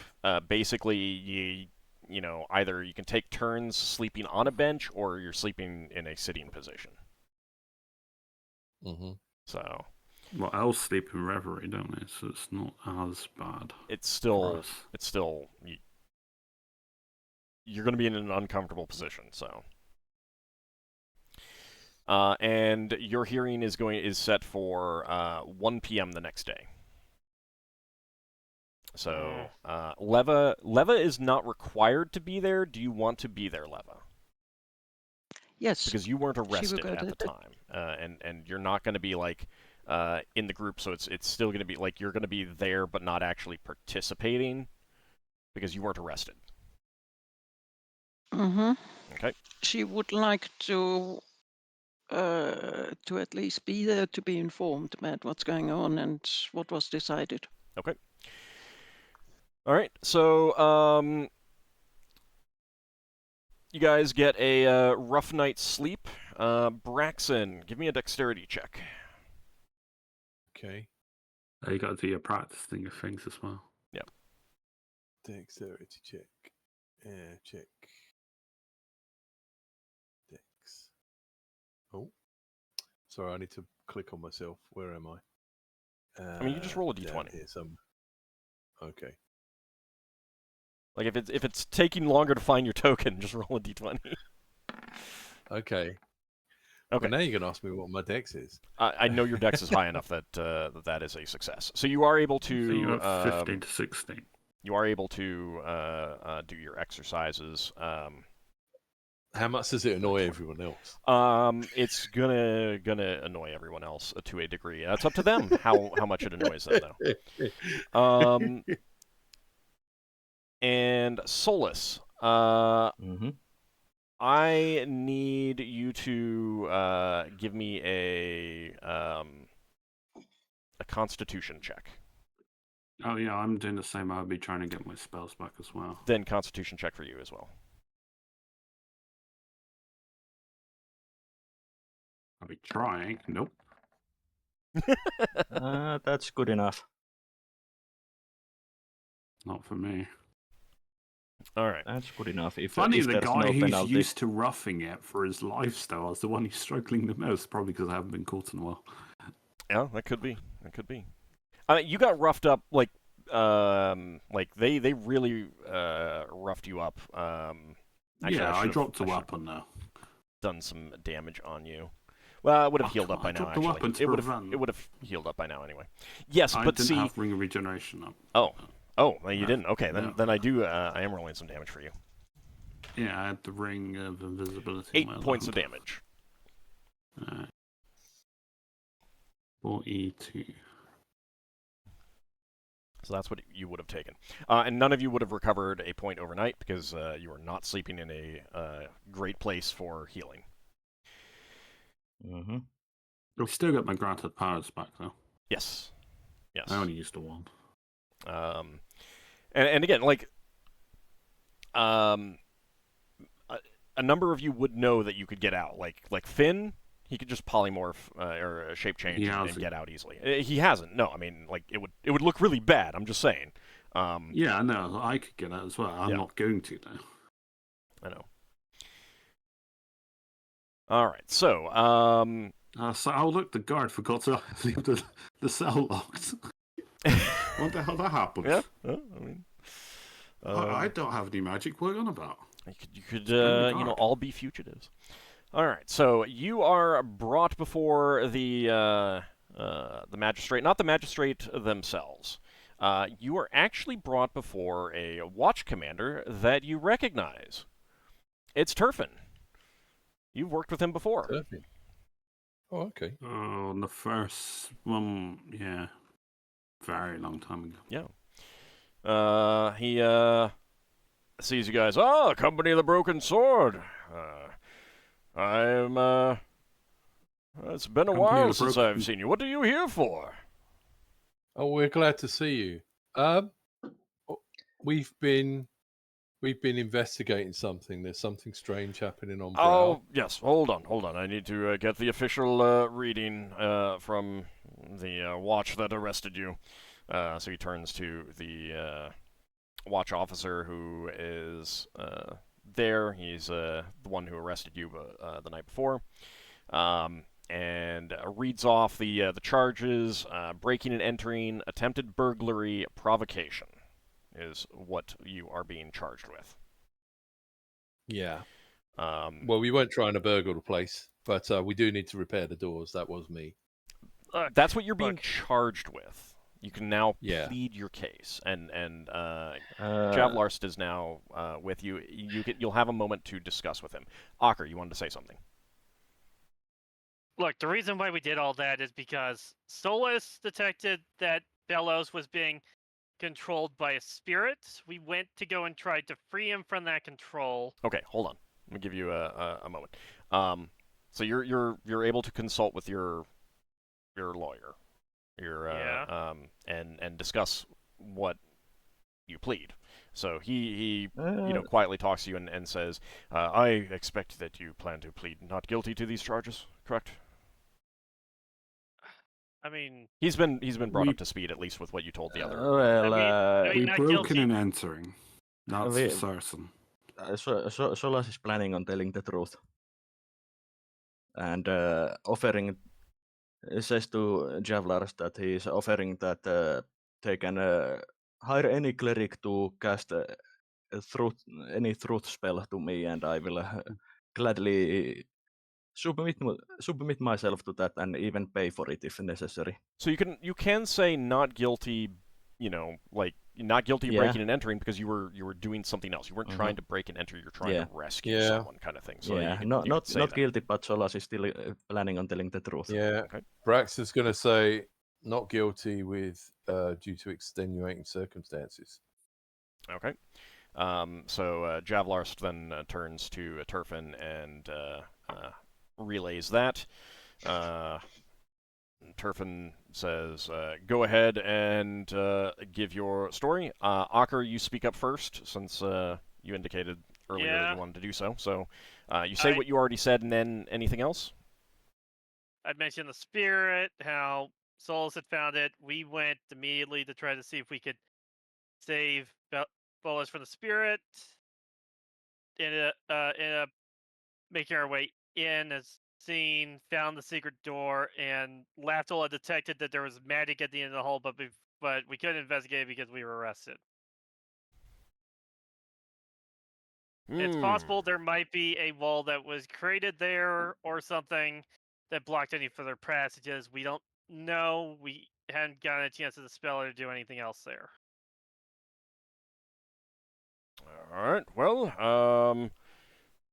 A: basically you know either you can take turns sleeping on a bench or you're sleeping in a sitting position.
D: Mm-hmm.
A: So.
C: Well, elves sleep in reverie, don't they? So it's not as bad.
A: It's still you're going to be in an uncomfortable position. So. And your hearing is set for 1 p.m. the next day. So Leva is not required to be there. Do you want to be there, Leva?
F: Yes.
A: Because you weren't arrested at the time, and you're not going to be like in the group. So it's still going to be like you're going to be there, but not actually participating because you weren't arrested.
F: Mm-hmm.
A: Okay.
F: She would like to at least be there to be informed about what's going on and what was decided.
A: Okay. All right. So you guys get a rough night's sleep. Braxon, give me a dexterity check.
D: Okay.
C: You got to do your practicing of things as well.
A: Yep.
D: Dexterity check. Check. Dex. Oh. Sorry, I need to click on myself. Where am I?
A: I mean, you just roll a d20.
D: Down here some. Okay.
A: Like if it's taking longer to find your token, just roll a d20.
D: Okay.
A: Okay.
D: Well, now you're gonna ask me what my dex is.
A: I know your dex is high enough that that is a success. So you are able to.
C: So you have 15 to 16.
A: You are able to do your exercises.
D: How much does it annoy everyone else?
A: It's gonna annoy everyone else to a degree. It's up to them how much it annoys them, though. And Solas, I need you to give me a Constitution check.
C: Oh yeah, I'm doing the same. I'll be trying to get my spells back as well.
A: Then Constitution check for you as well.
C: I'll be trying. Nope.
E: That's good enough.
C: Not for me.
A: All right.
E: That's good enough.
C: Funny,
E: if
C: the
E: there's
C: guy
E: no
C: who's
E: penalty.
C: used to roughing it for his lifestyle is the one who's struggling the most, probably because I haven't been caught in a while.
A: Yeah, that could be. That could be. You got roughed up like they really roughed you up. Actually,
C: yeah, I dropped a weapon now.
A: Done some damage on you. Well, it would have
C: I
A: healed up by now.
C: dropped the
A: Actually,
C: weapon to
A: it would
C: prevent.
A: have healed up by now anyway. Yes,
C: I
A: but
C: didn't
A: see.
C: have Ring of Regeneration up.
A: Oh, well, you
C: No,
A: didn't. Okay,
C: no.
A: then I do. I am rolling some damage for you.
C: Yeah, I had the Ring of Invisibility.
A: 8
C: on my
A: points of
C: hand.
A: damage.
C: 42.
A: So that's what you would have taken. And none of you would have recovered a point overnight because you were not sleeping in a great place for healing.
E: Mm-hmm.
C: We still got my granted powers back, though.
A: Yes. Yes.
C: I only used the one.
A: And again, like, a number of you would know that you could get out. Like Finn, he could just polymorph or shape change and get out easily. He hasn't. No, I mean, like it would look really bad. I'm just saying.
C: Yeah, I know. I could get out as well. I'm not going to though.
A: I know. All right, so
C: oh look, the guard forgot to leave the cell locked. What the hell that happened?
A: Yeah, I mean,
C: I don't have any magic. What are you on about?
A: You could all be fugitives. All right, so you are brought before the magistrate, not the magistrate themselves. You are actually brought before a watch commander that you recognize. It's Turfin. You've worked with him before.
D: Turfin. Oh, okay.
C: Oh, the first one, yeah, very long time ago.
A: Yeah. He sees you guys. Oh, Company of the Broken Sword. It's been a while since I've seen you. What are you here for?
D: Oh, we're glad to see you. We've been investigating something. There's something strange happening on Bral.
A: Oh, yes. Hold on. I need to get the official reading from the watch that arrested you. So he turns to the watch officer who is there. He's the one who arrested you the night before. And reads off the charges: breaking and entering, attempted burglary, provocation is what you are being charged with.
D: Yeah. Well, we weren't trying to burgle the place, but we do need to repair the doors. That was me.
A: That's what you're being charged with. You can now plead your case, and Javlarst is now with you. You'll have a moment to discuss with him. Ockar, you wanted to say something.
B: Look, the reason why we did all that is because Solas detected that Bellows was being controlled by a spirit. We went to go and tried to free him from that control.
A: Okay, hold on. Let me give you a moment. So you're able to consult with your lawyer, and discuss what you plead. So he quietly talks to you and says, I expect that you plan to plead not guilty to these charges, correct?
B: I mean,
A: he's been brought up to speed, at least with what you told the other.
C: We broken and entering. That's certain.
E: Solas is planning on telling the truth, and offering. Says to Javlars that he is offering that they can hire any cleric to cast any truth spell to me, and I will gladly submit myself to that and even pay for it if necessary.
A: So you can say not guilty, like not guilty of breaking and entering because you were doing something else. You weren't trying to break and enter. You're trying to rescue someone, kind of thing. So
E: not guilty, but Solas is still planning on telling the truth.
D: Yeah.
A: Okay.
D: Brax is going to say not guilty with due to extenuating circumstances.
A: Okay. So Javlarst then turns to Turfin and relays that. Turfin says, go ahead and give your story. Ockar, you speak up first, since you indicated earlier that you wanted to do so. So you say what you already said, and then anything else?
B: I'd mentioned the spirit, how Solas had found it. We went immediately to try to see if we could save Bolas from the spirit. Ended up making our way in, as seen, found the secret door, and Lafdul had detected that there was magic at the end of the hall, but we couldn't investigate because we were arrested. It's possible there might be a wall that was created there or something. that blocked any further passages. We don't know. We hadn't gotten a chance to dispel or do anything else there.
A: All right. Well,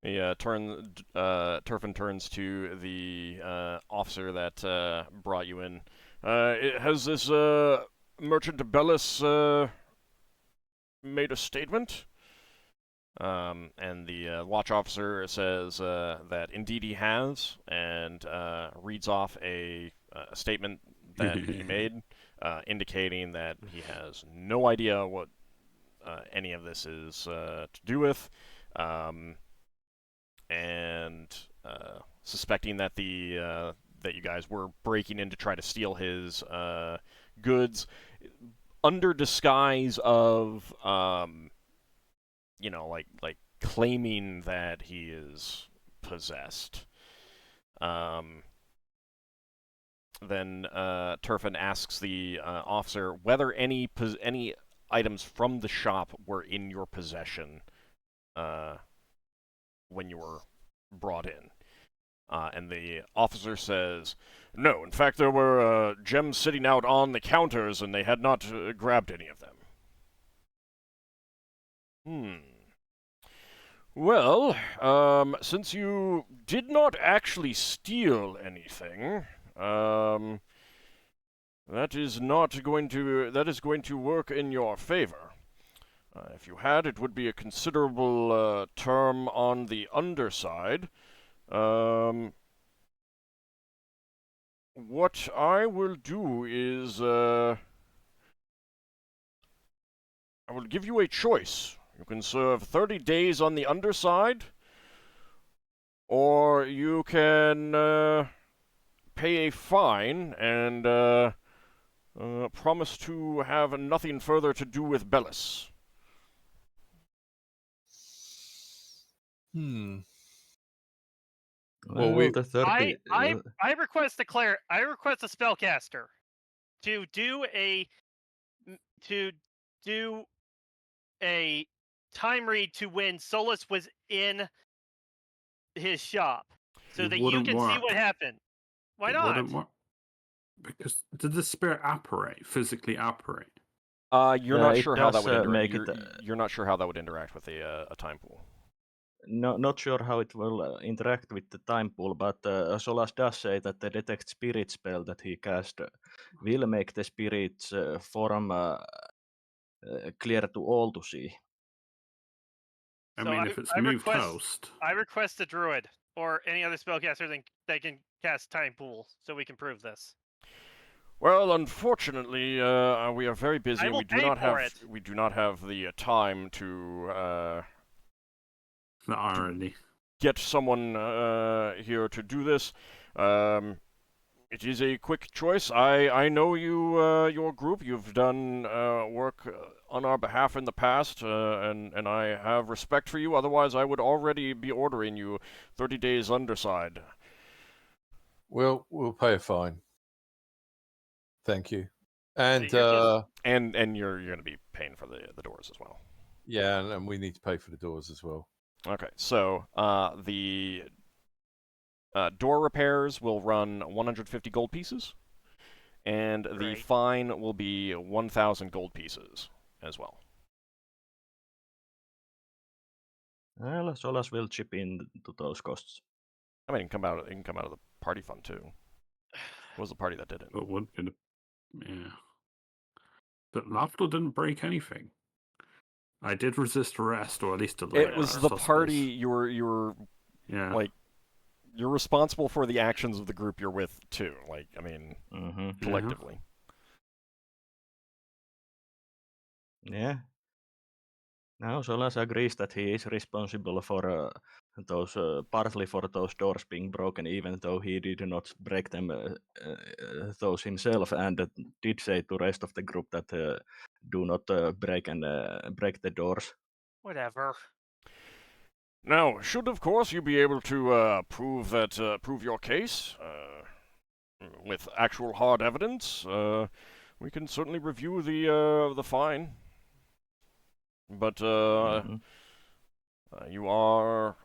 A: Turfin turns to the officer that brought you in. Has this merchant Bellis made a statement? And the watch officer says that indeed he has, and reads off a statement that he made, indicating that he has no idea what any of this is to do with, and suspecting that that you guys were breaking in to try to steal his goods under disguise of like claiming that he is possessed. Then Turfin asks the officer whether any items from the shop were in your possession when you were brought in. And the officer says, no, in fact there were gems sitting out on the counters and they had not grabbed any of them. Well, since you did not actually steal anything, that is going to work in your favor. If you had, it would be a considerable term on the underside. What I will do is, I will give you a choice. You can serve 30 days on the underside, or you can pay a fine and promise to have nothing further to do with Bellis.
E: Well, the 30...
B: I request a spellcaster to do a time read to when Solas was in his shop, so that you can see what happened. Why not?
C: Wouldn't work. Because did the spirit physically apparate?
A: You're not sure how that would
E: make
A: you're not sure how that would interact with a time pool.
E: No, not sure how it will interact with the time pool, but Solas does say that the detect spirit spell that he cast will make the spirit's form clear to all to see.
C: If it's moved host...
B: I request a druid or any other spellcaster that can cast time pool, so we can prove this.
A: Well, unfortunately, we are very busy, and we do not have the time to
C: the irony.
A: Get someone here to do this. It is a quick choice. I know your group. You've done work on our behalf in the past, and I have respect for you. Otherwise, I would already be ordering you 30 days underside.
D: Well, we'll pay a fine. Thank you. And
A: and you're going to be paying for the doors as well.
D: Yeah, and we need to pay for the doors as well.
A: Okay, so the door repairs will run 150 gold pieces, and the fine will be 1,000 gold pieces as well.
E: Well, Solas will chip in to those costs.
A: I mean, it can come out of the party fund too. It was the party that did it.
C: It would be yeah. But Lafdul didn't break anything. I did resist arrest, or at least delay.
A: It was the party you were like, you're responsible for the actions of the group you're with too. Like, I mean, collectively.
E: Yeah. Now Solas agrees that he is responsible for partly for those doors being broken, even though he did not break them those himself, and did say to the rest of the group that do not break the doors.
B: Whatever.
A: Now, should of course you be able to prove your case with actual hard evidence, we can certainly review the fine. But you are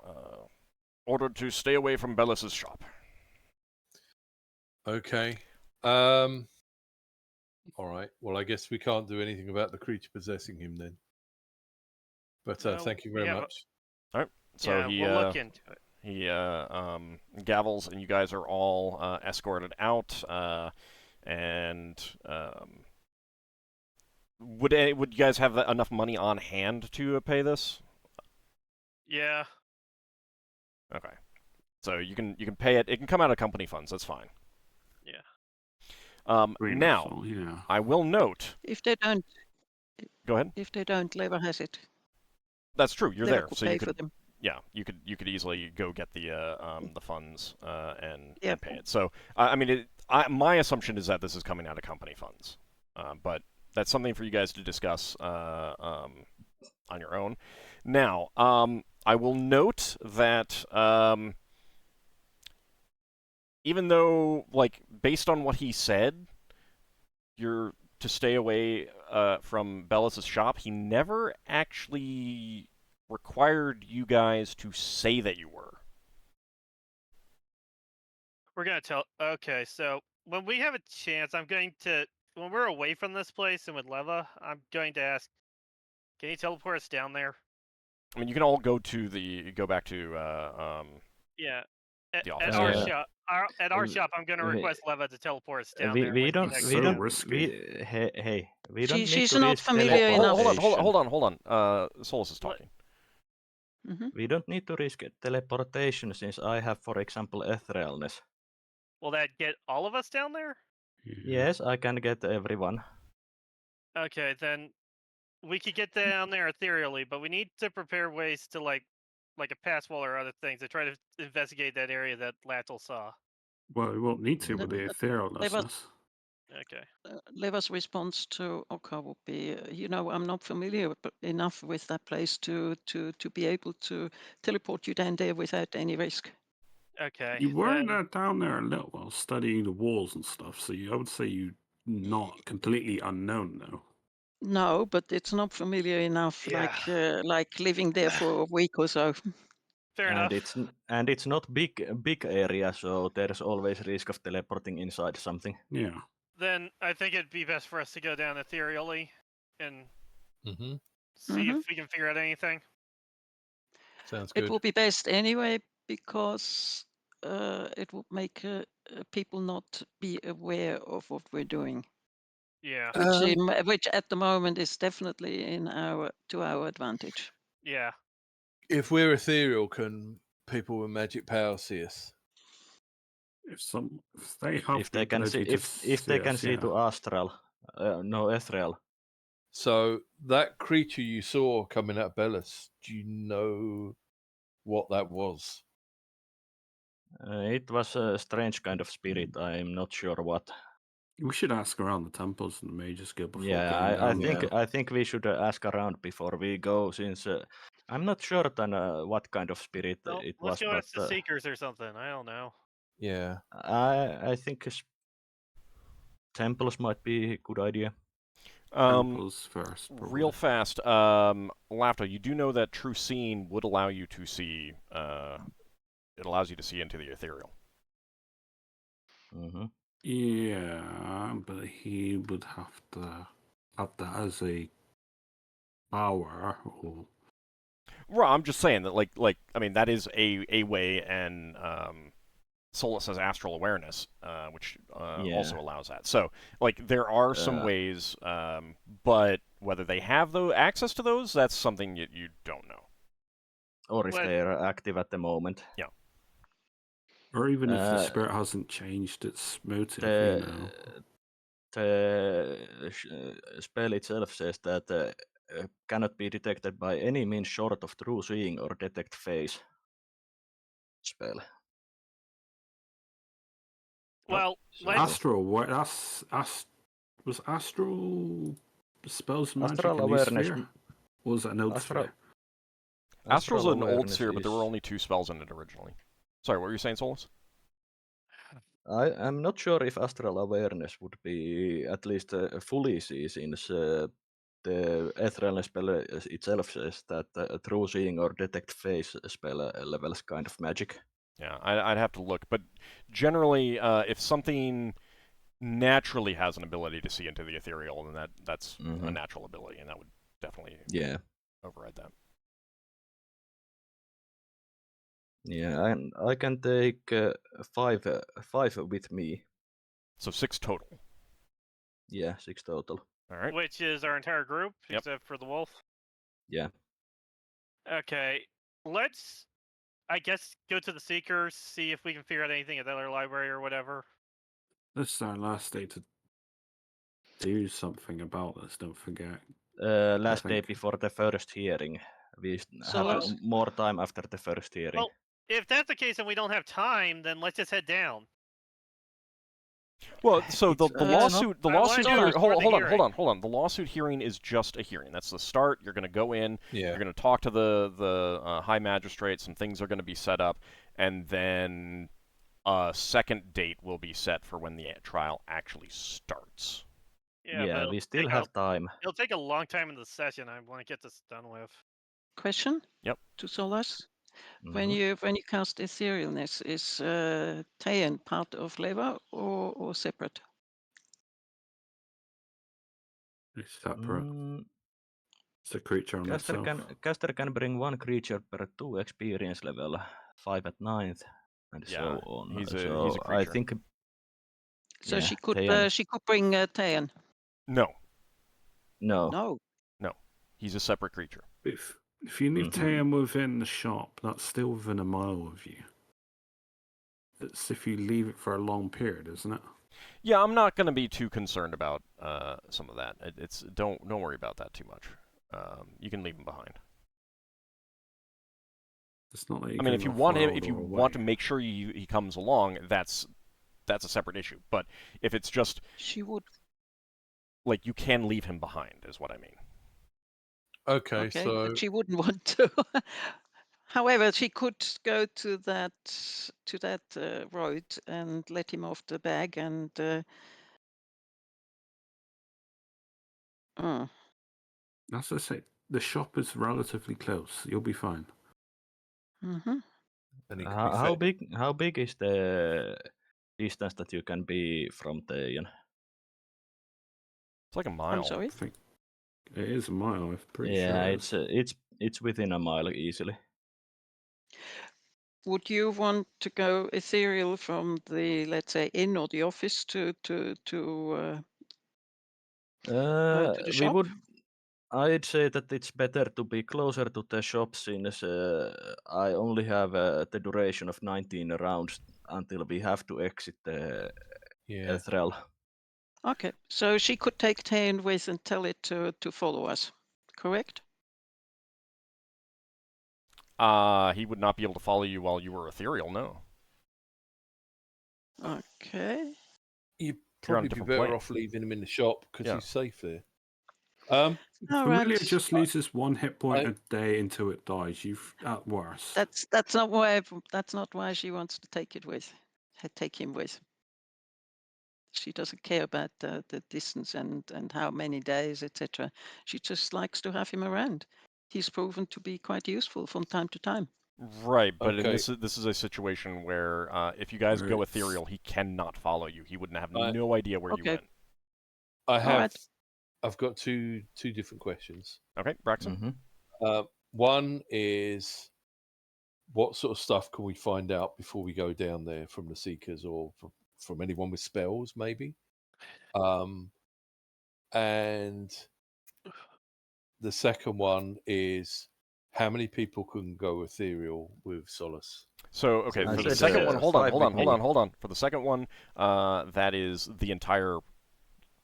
A: ordered to stay away from Bellis's shop.
D: Okay. All right. Well, I guess we can't do anything about the creature possessing him then. But
B: No,
D: thank you
B: we
D: very
B: have a-
D: much.
A: All right. So
B: yeah,
A: he
B: we'll look into it.
A: he gavels, and you guys are all escorted out. And would you guys have enough money on hand to pay this?
B: Yeah.
A: Okay. So you can pay it. It can come out of company funds. That's fine.
B: Yeah.
C: Pretty much
A: Now,
C: so, yeah.
A: I will note.
F: If they don't,
A: Go ahead.
F: if they don't, Lever has it.
A: That's true. You're
F: Lever
A: there,
F: could
A: so
F: pay
A: you
F: for
A: could.
F: them.
A: Yeah, you could easily go get the funds and
F: Yep.
A: pay it. So I mean, my assumption is that this is coming out of company funds, but that's something for you guys to discuss on your own. Now, I will note that even though, like, based on what he said, you're to stay away from Bellis's shop, he never actually required you guys to say that you were.
B: We're gonna tell. Okay, so when we have a chance, I'm going to. When we're away from this place and with Leva, I'm going to ask, can you teleport us down there?
A: I mean, you can all go back to
B: Yeah.
A: the
B: At
A: office.
B: our
E: Yeah.
B: shop. At our shop, I'm going to request Leva to teleport us down there.
E: We
B: when he
E: don't
B: next
E: we
C: So
E: don't
B: comes.
C: risky.
E: hey we don't need
F: She's
E: to
F: not
E: risk
F: familiar enough.
A: Hold on. Solas is talking.
F: Hmm.
E: We don't need to risk teleportation since I have, for example, etherealness.
B: Will that get all of us down there?
C: Yeah.
E: Yes, I can get everyone.
B: Okay, then we could get down there ethereally, but we need to prepare ways to like a pass wall or other things to try to investigate that area that Latil saw.
C: Well, we won't need to
F: The-
C: with the etherealness.
B: Okay.
F: Lever's response to Ockar would be, I'm not familiar enough with that place to be able to teleport you down there without any risk.
B: Okay.
C: You were
B: then-
C: down there a little while studying the walls and stuff, so I would say you're not completely unknown though.
F: No, but it's not familiar enough,
B: Yeah.
F: like living there for a week or so.
B: Fair
E: and
B: enough.
E: it's not big area, so there's always risk of teleporting inside something.
C: Yeah.
B: Then I think it'd be best for us to go down ethereally and
D: Mm-hmm.
B: see if we can figure out anything.
D: Sounds
F: It
D: good.
F: will be best anyway because it would make people not be aware of what we're doing,
B: Yeah.
F: which at the moment is definitely to our advantage.
B: Yeah.
D: If we're ethereal, can people with magic power see us?
C: If they have
E: If they can see, if they can see to astral, no ethereal.
D: So that creature you saw coming out of Bellis, do you know what that was?
E: It was a strange kind of spirit. I'm not sure what.
C: We should ask around the temples and the mages guild before
E: Yeah,
C: going
E: I
C: down
E: think
C: there.
E: I think we should ask around before we go, since I'm not sure what kind of spirit
B: Well,
E: it
B: let's
E: was,
B: go ask the
E: but
B: Seekers or something. I don't know.
D: Yeah.
E: I think temples might be a good idea.
C: Temples first, probably.
A: Real fast, Lafdul, you do know that True Seeing would allow you to see. It allows you to see into the ethereal.
E: Mm-hmm.
C: Yeah, but he would have to have that as a power. Or...
A: Well, I'm just saying that, I mean, that is a way, and Solas has astral awareness, which also allows that. So, there are some ways, but whether they have access to those, that's something you don't know.
E: Or if they are active at the moment.
A: Yeah.
C: Or even if the spirit hasn't changed its motive,
E: The spell itself says that cannot be detected by any means short of true seeing or detect face spell.
B: Well,
C: astral. What? Was astral spells magic
E: Astral
C: a new
E: awareness.
C: sphere? Or was it an old sphere?
A: Astral's an old sphere, but there were only 2 spells in it originally. Sorry, what were you saying, Solas?
E: I'm not sure if astral awareness would be at least fully see, since the ethereal spell itself says that true seeing or detect face spell levels kind of magic.
A: Yeah, I'd have to look, but generally, if something naturally has an ability to see into the ethereal, then that's a natural ability, and that would definitely override that.
E: Yeah, and I can take 5 with me.
A: So 6 total.
E: Yeah, 6 total.
A: All right.
B: Which is our entire group, except for the wolf.
E: Yeah.
B: Okay, let's, I guess, go to the Seekers, see if we can figure out anything at the other library or whatever.
C: This is our last day to do something about this, don't forget.
E: Last day before the first hearing. We have more time after the first hearing.
B: Well, if that's the case and we don't have time, then let's just head down.
A: Well, so the lawsuit hearing, hold on. The lawsuit hearing is just a hearing. That's the start. You're going to go in.
D: Yeah.
A: You're going to talk to the high magistrate. Some things are going to be set up, and then a second date will be set for when the trial actually starts.
B: Yeah,
E: we still have time.
B: It'll take a long time in the session. I want to get this done with.
F: Question?
A: Yep.
F: To Solas. When you cast etherealness, is Tayan part of Leva or separate?
C: It's separate. It's a creature on itself.
E: Caster can bring 1 creature per 2 experience level, 5 at 9th, and so on.
A: He's a creature.
E: I think.
F: So she could bring Tayan.
A: No. He's a separate creature.
C: If you leave Tayan within the shop, that's still within a mile of you. It's if you leave it for a long period, isn't it?
A: Yeah, I'm not going to be too concerned about some of that. Don't worry about that too much. You can leave him behind.
C: It's not like
A: I mean, if you want to make sure he comes along, that's a separate issue. But if it's just
F: she would,
A: like, you can leave him behind, is what I mean.
D: Okay, so
F: but she wouldn't want to. However, she could go to that road and let him off the bag and.
C: As I say, the shop is relatively close. You'll be fine.
F: Mm-hmm.
E: How big is the distance that you can be from Tayan?
A: It's like a mile.
F: I'm sorry.
C: I think it is a mile. I'm pretty sure.
E: Yeah, it's within a mile easily.
F: Would you want to go ethereal from the, let's say, inn or the office to the shop?
E: I'd say that it's better to be closer to the shop since I only have the duration of 19 rounds until we have to exit the Thrall.
F: Okay, so she could take Tayan with and tell it to follow us, correct?
A: He would not be able to follow you while you were ethereal, no.
F: Okay.
D: You'd probably be better off leaving him in the shop because he's safe there.
C: Familiar just loses 1 hit point a day until it dies. You've at worst.
F: That's not why she wants to take him with. She doesn't care about the distance and how many days, etc. She just likes to have him around. He's proven to be quite useful from time to time.
A: Right, but this is a situation where if you guys go ethereal, he cannot follow you. He wouldn't have no idea where you went.
D: I've got two different questions.
A: Okay, Braxon.
D: One is, what sort of stuff can we find out before we go down there from the Seekers or from anyone with spells, maybe? And the second one is, how many people can go ethereal with Solas?
A: So, okay, for the second one, hold on. For the second one, that is the entire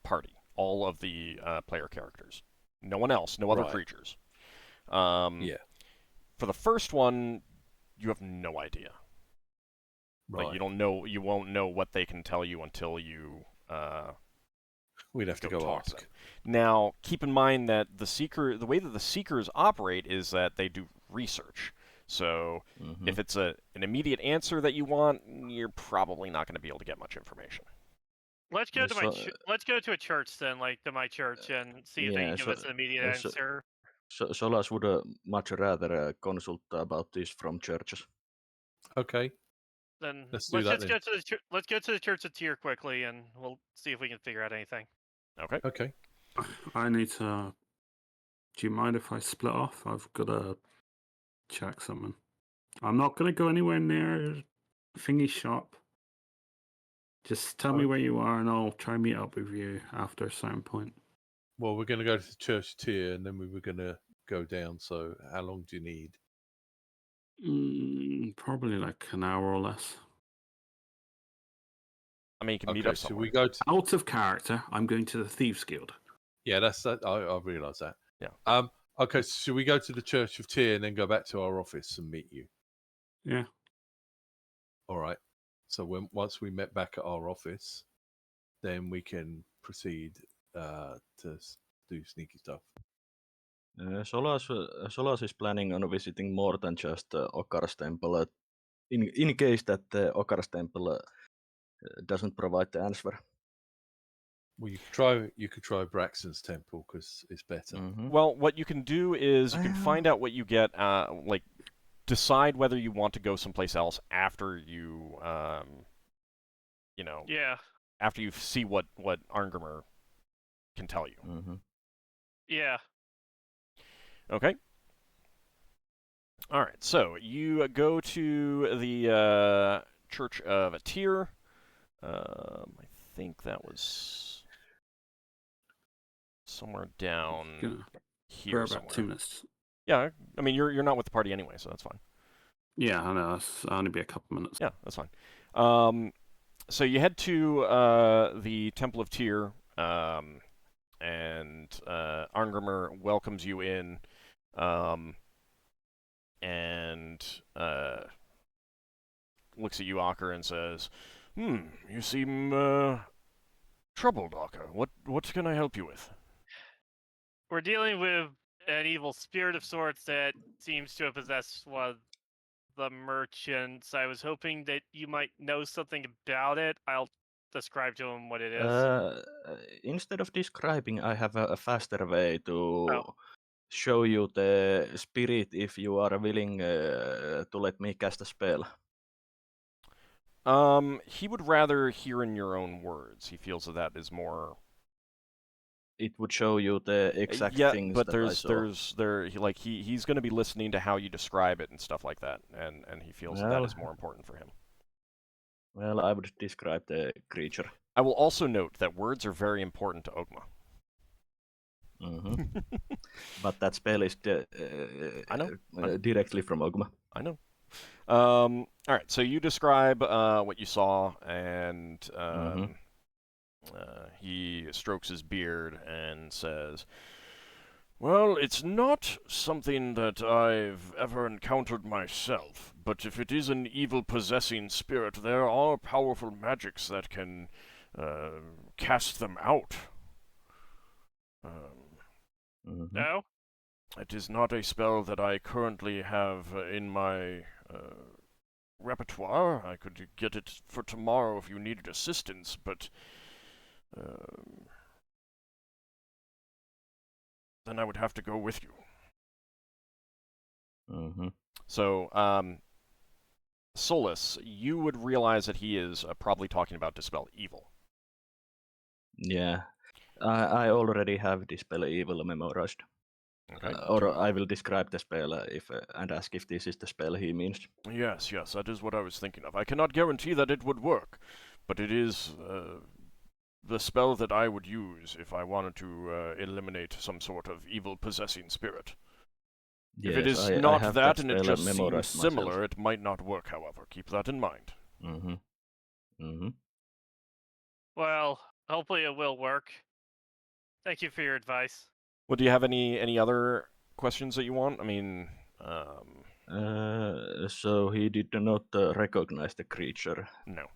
A: party, all of the player characters. No one else, no other creatures. For the first one, you have no idea.
D: Right.
A: Like, you won't know what they can tell you until you
D: we'd have to go
A: talk
D: ask.
A: to them. Now, keep in mind that the way that the Seekers operate is that they do research. So, if it's an immediate answer that you want, you're probably not going to be able to get much information.
B: Let's go to let's go to a church then, like to my church, and see if they can give us an immediate answer.
E: Solas would much rather consult about this from churches.
D: Okay.
B: Then
D: Let's do that then.
B: go to the let's go to the Church of Tyr quickly, and we'll see if we can figure out anything.
A: Okay.
D: Okay.
C: I need to. Do you mind if I split off? I've got to check something. I'm not going to go anywhere near Thingy's shop. Just tell me where you are, and I'll try and meet up with you after a certain point.
D: Well, we're going to go to the church tier, and then we were going to go down. So, how long do you need?
C: Probably like an hour or less.
A: I mean, you can meet
D: Okay,
A: up
D: so
A: somewhere.
D: we go to.
C: Out of character, I'm going to the Thieves Guild.
D: Yeah, that's that. I realise that.
A: Yeah.
D: Okay, so should we go to the Church of Tyr and then go back to our office and meet you?
C: Yeah.
D: All right. So once we met back at our office, then we can proceed to do sneaky stuff.
E: Solas is planning on visiting more than just Ockar's temple. In case that Ockar's temple doesn't provide the answer.
D: Well, you could try Braxon's temple because it's better.
E: Mm-hmm.
A: Well, what you can do is you can find out what you get. Like, decide whether you want to go someplace else after you, you know,
B: Yeah.
A: after you see what Anghammarand can tell you.
E: Mm-hmm.
B: Yeah.
A: Okay. All right. So you go to the Church of Tyr. I think that was somewhere down here
C: For about
A: somewhere.
C: 2 minutes.
A: Yeah. I mean, you're not with the party anyway, so that's fine.
C: Yeah, I know. I'll only be a couple minutes.
A: Yeah, that's fine. So you head to the Temple of Tyr, and Anghammarand welcomes you in, and looks at you, Ockar, and says, you seem troubled, Ockar. What can I help you with?"
B: We're dealing with an evil spirit of sorts that seems to have possessed one of the merchants. I was hoping that you might know something about it. I'll describe to him what it is.
E: Instead of describing, I have a faster way to show you the spirit if you are willing to let me cast a spell.
A: He would rather hear in your own words. He feels that is more.
E: It would show you the exact things
A: but
E: that I saw.
A: he's going to be listening to how you describe it and stuff like that, and he feels that is more important for him.
E: Well, I would describe the creature.
A: I will also note that words are very important to Ogma.
E: Mm-hmm. But that spell is
A: I know.
E: directly from Ogma.
A: I know. All right, so you describe what you saw, and he strokes his beard and says, "Well, it's not something that I've ever encountered myself, but if it is an evil possessing spirit, there are powerful magics that can cast them out.
B: No?
A: It is not a spell that I currently have in my repertoire. I could get it for tomorrow if you needed assistance, but then I would have to go with you." So, Solas, you would realize that he is probably talking about Dispel Evil.
E: Yeah, I already have Dispel Evil memorized.
A: Okay.
E: Or I will describe the spell and ask if this is the spell he means.
A: Yes, that is what I was thinking of. I cannot guarantee that it would work, but it is the spell that I would use if I wanted to eliminate some sort of evil possessing spirit.
E: Yes,
A: if it is not that and it just seems similar, it might not work, however. Keep that in mind.
B: Well, hopefully it will work. Thank you for your advice.
A: Well, do you have any other questions that you want? I mean,
E: so he did not recognize the creature?
A: No.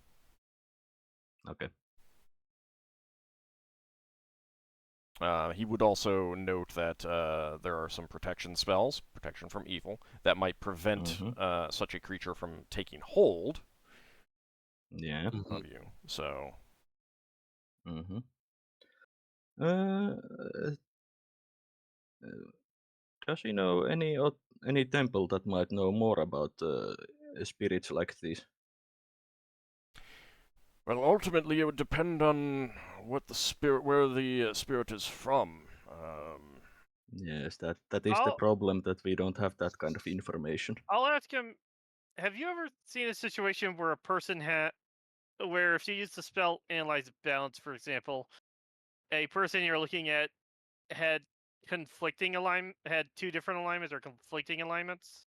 E: Okay.
A: He would also note that there are some protection spells, protection from evil, that might prevent such a creature from taking hold of you. So.
E: Does he know any temple that might know more about spirits like this?
A: Well, ultimately, it would depend on what the spirit, where the spirit is from.
E: Yes, that is the problem, that we don't have that kind of information.
B: I'll ask him. Have you ever seen a situation where a person where if you use the spell Analyze Balance, for example, a person you're looking at had had two different alignments or conflicting alignments?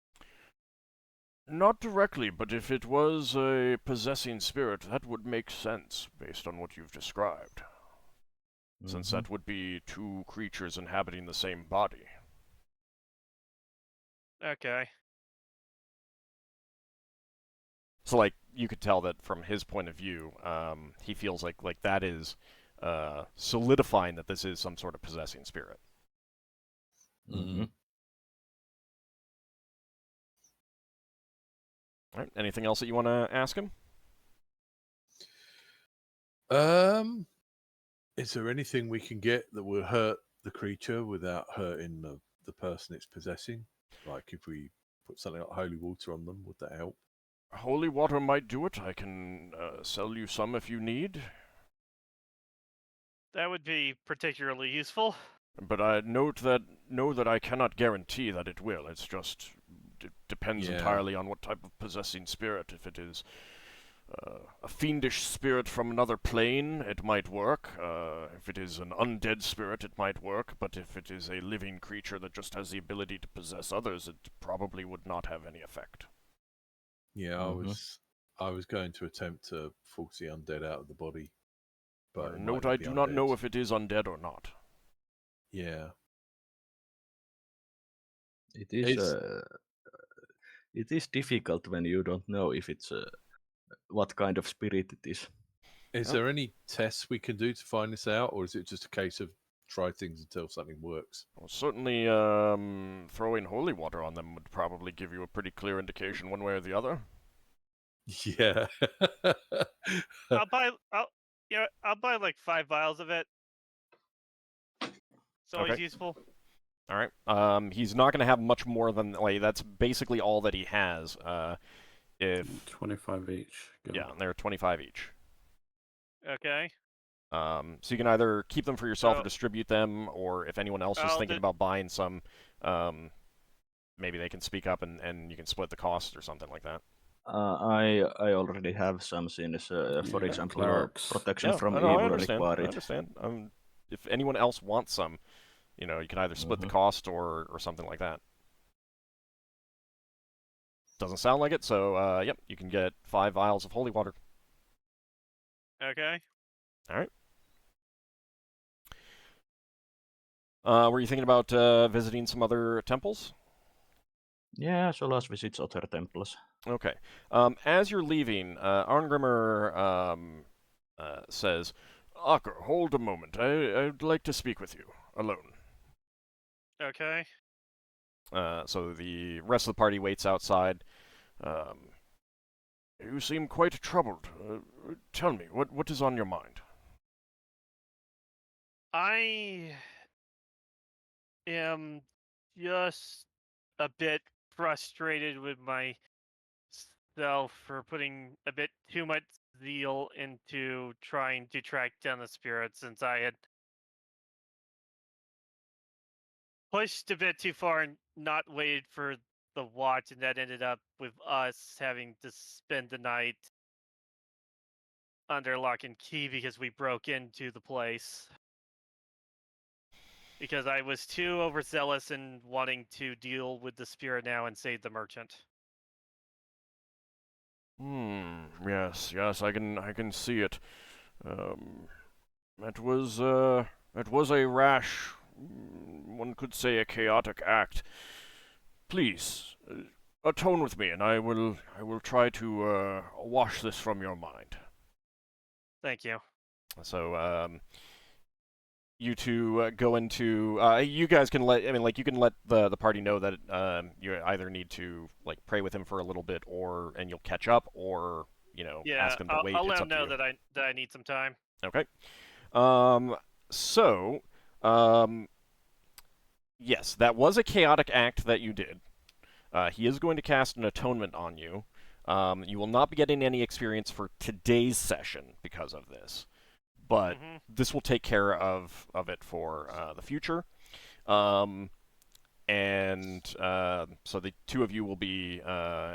A: Not directly, but if it was a possessing spirit, that would make sense based on what you've described. Since that would be two creatures inhabiting the same body.
B: Okay.
A: So, like, you could tell that from his point of view, he feels like that is solidifying that this is some sort of possessing spirit.
E: Mm-hmm.
A: All right. Anything else that you want to ask him?
D: Is there anything we can get that will hurt the creature without hurting the person it's possessing? Like if we put something like holy water on them, would that help?
A: Holy water might do it. I can sell you some if you need.
B: That would be particularly useful.
A: But I know that I cannot guarantee that it will. It's just depends entirely on what type of possessing spirit. If it is a fiendish spirit from another plane, it might work. If it is an undead spirit, it might work. But if it is a living creature that just has the ability to possess others, it probably would not have any effect.
D: Yeah, I was going to attempt to force the undead out of the body. But
A: note, I do not know if it is undead or not.
D: Yeah.
E: It is difficult when you don't know if it's what kind of spirit it is.
D: Is there any tests we can do to find this out, or is it just a case of try things until something works?
A: Well, certainly, throwing holy water on them would probably give you a pretty clear indication one way or the other.
D: Yeah.
B: I'll buy like 5 vials of it. It's always useful.
A: All right. He's not going to have much more than that's basically all that he has. If
C: 25 each. Go.
A: Yeah, they're 25 each.
B: Okay.
A: So you can either keep them for yourself or distribute them, or if anyone else is thinking about buying some, maybe they can speak up and you can split the cost or something like that.
E: I already have some since, for example,
C: clerics.
E: protection from
A: I
E: evil
A: understand.
E: required.
A: I understand. If anyone else wants some, you can either split the cost or something like that. Doesn't sound like it, so yep, you can get 5 vials of holy water.
B: Okay.
A: All right. Were you thinking about visiting some other temples?
E: Yeah, Solas visits other temples.
A: Okay. As you're leaving, Arngrimmer says, Ockar, hold a moment. I'd like to speak with you, alone.
B: Okay.
A: So the rest of the party waits outside. You seem quite troubled. Tell me, what is on your mind?
B: I am just a bit frustrated with myself for putting a bit too much zeal into trying to track down the spirit, since I had pushed a bit too far and not waited for the watch, and that ended up with us having to spend the night under lock and key because we broke into the place. Because I was too overzealous in wanting to deal with the spirit now and save the merchant.
A: Yes, I can see it. It was a rash, one could say a chaotic act. Please, atone with me, and I will try to wash this from your mind.
B: Thank you.
A: So, you two go into. You guys can you can let the party know that you either need to pray with him for a little bit, and you'll catch up, or ask him to wait.
B: I'll let him know that I need some time.
A: Okay. So, yes, that was a chaotic act that you did. He is going to cast an atonement on you. You will not be getting any experience for today's session, because of this. But this will take care of it for the future. So the two of you will be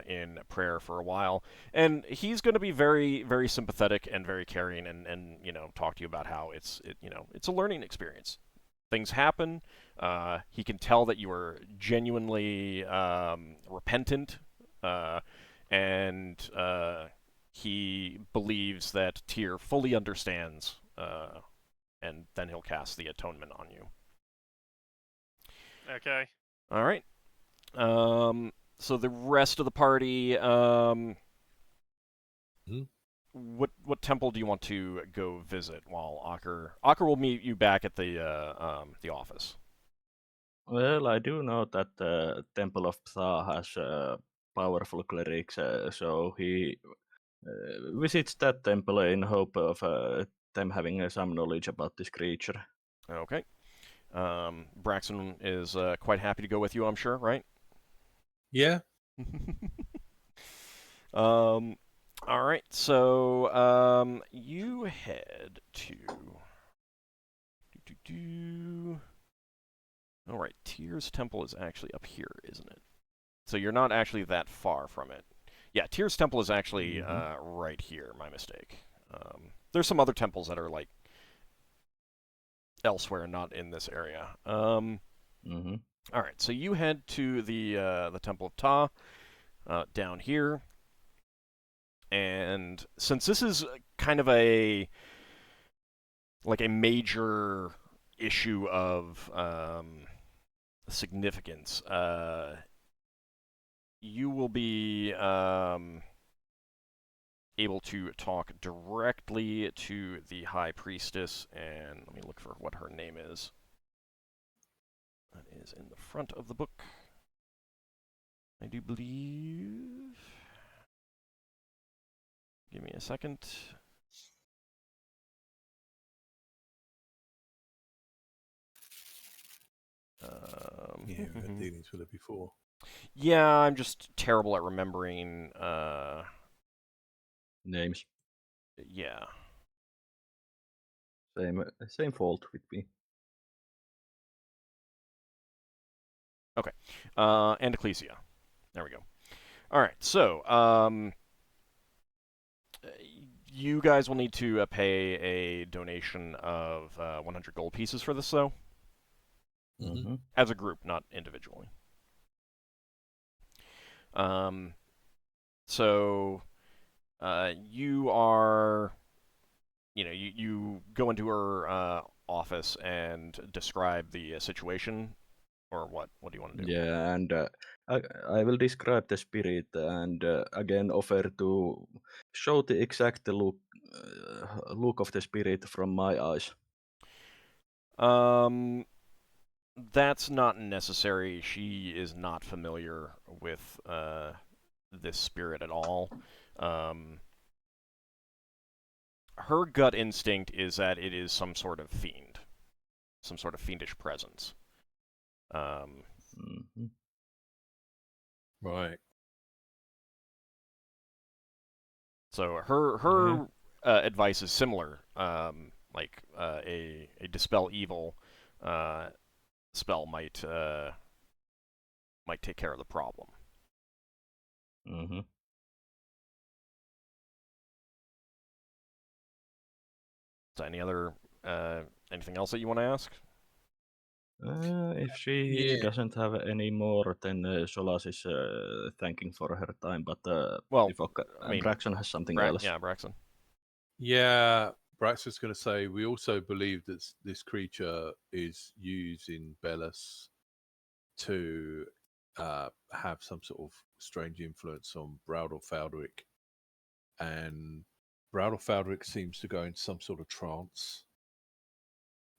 A: in prayer for a while, and he's going to be very, very sympathetic and very caring, and talk to you about how it's a learning experience. Things happen. He can tell that you are genuinely repentant, and he believes that Tyr fully understands, and then he'll cast the atonement on you.
B: Okay.
A: All right. So the rest of the party, what temple do you want to go visit? While Ockar will meet you back at the office.
E: Well, I do know that the Temple of Ptah has powerful clerics, so he visits that temple in hope of them having some knowledge about this creature.
A: Okay. Braxon is quite happy to go with you, I'm sure, right?
D: Yeah.
A: All right. So you head to. All right. Tyr's temple is actually up here, isn't it? So you're not actually that far from it. Yeah, Tyr's temple is actually right here. My mistake. There's some other temples that are like elsewhere, not in this area. All right, so you head to the Temple of Ptah down here, and since this is kind of a major issue of significance, you will be able to talk directly to the High Priestess, and let me look for what her name is. That is in the front of the book, I do believe. Give me a second.
D: Yeah, we've had dealings with her before.
A: Yeah, I'm just terrible at remembering
E: Names.
A: Yeah.
E: Same fault with me.
A: Okay. And Ecclesia. There we go. All right. So, you guys will need to pay a donation of 100 gold pieces for this, though. As a group, not individually. So, you are, you go into her office and describe the situation, or what? What do you want to do?
E: Yeah, and I will describe the spirit and again offer to show the exact look of the spirit from my eyes.
A: That's not necessary. She is not familiar with this spirit at all. Her gut instinct is that it is some sort of fiend, some sort of fiendish presence.
D: Right.
A: So her advice is similar, like a dispel evil spell might take care of the problem. So anything else that you want to ask?
E: If she doesn't have any more, then Solas is thanking for her time. But
A: well,
E: if Braxon has something else.
A: Yeah, Braxon.
D: Yeah, Braxon's going to say we also believe that this creature is used in Belus to have some sort of strange influence on Bral Faldric, and Bral Faldric seems to go into some sort of trance.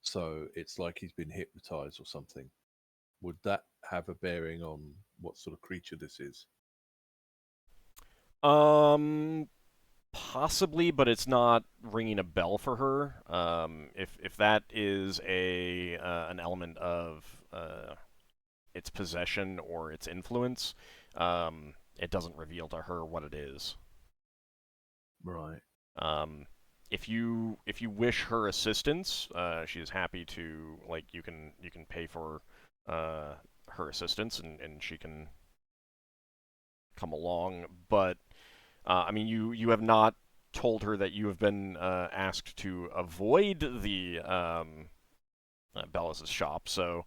D: So it's like he's been hypnotized or something. Would that have a bearing on what sort of creature this is?
A: Possibly, but it's not ringing a bell for her. If that is an element of its possession or its influence, it doesn't reveal to her what it is.
D: Right.
A: if you wish her assistance, she is happy to, like, you can pay for her assistance, and she can come along. But I mean, you have not told her that you have been asked to avoid the Bellis' shop. So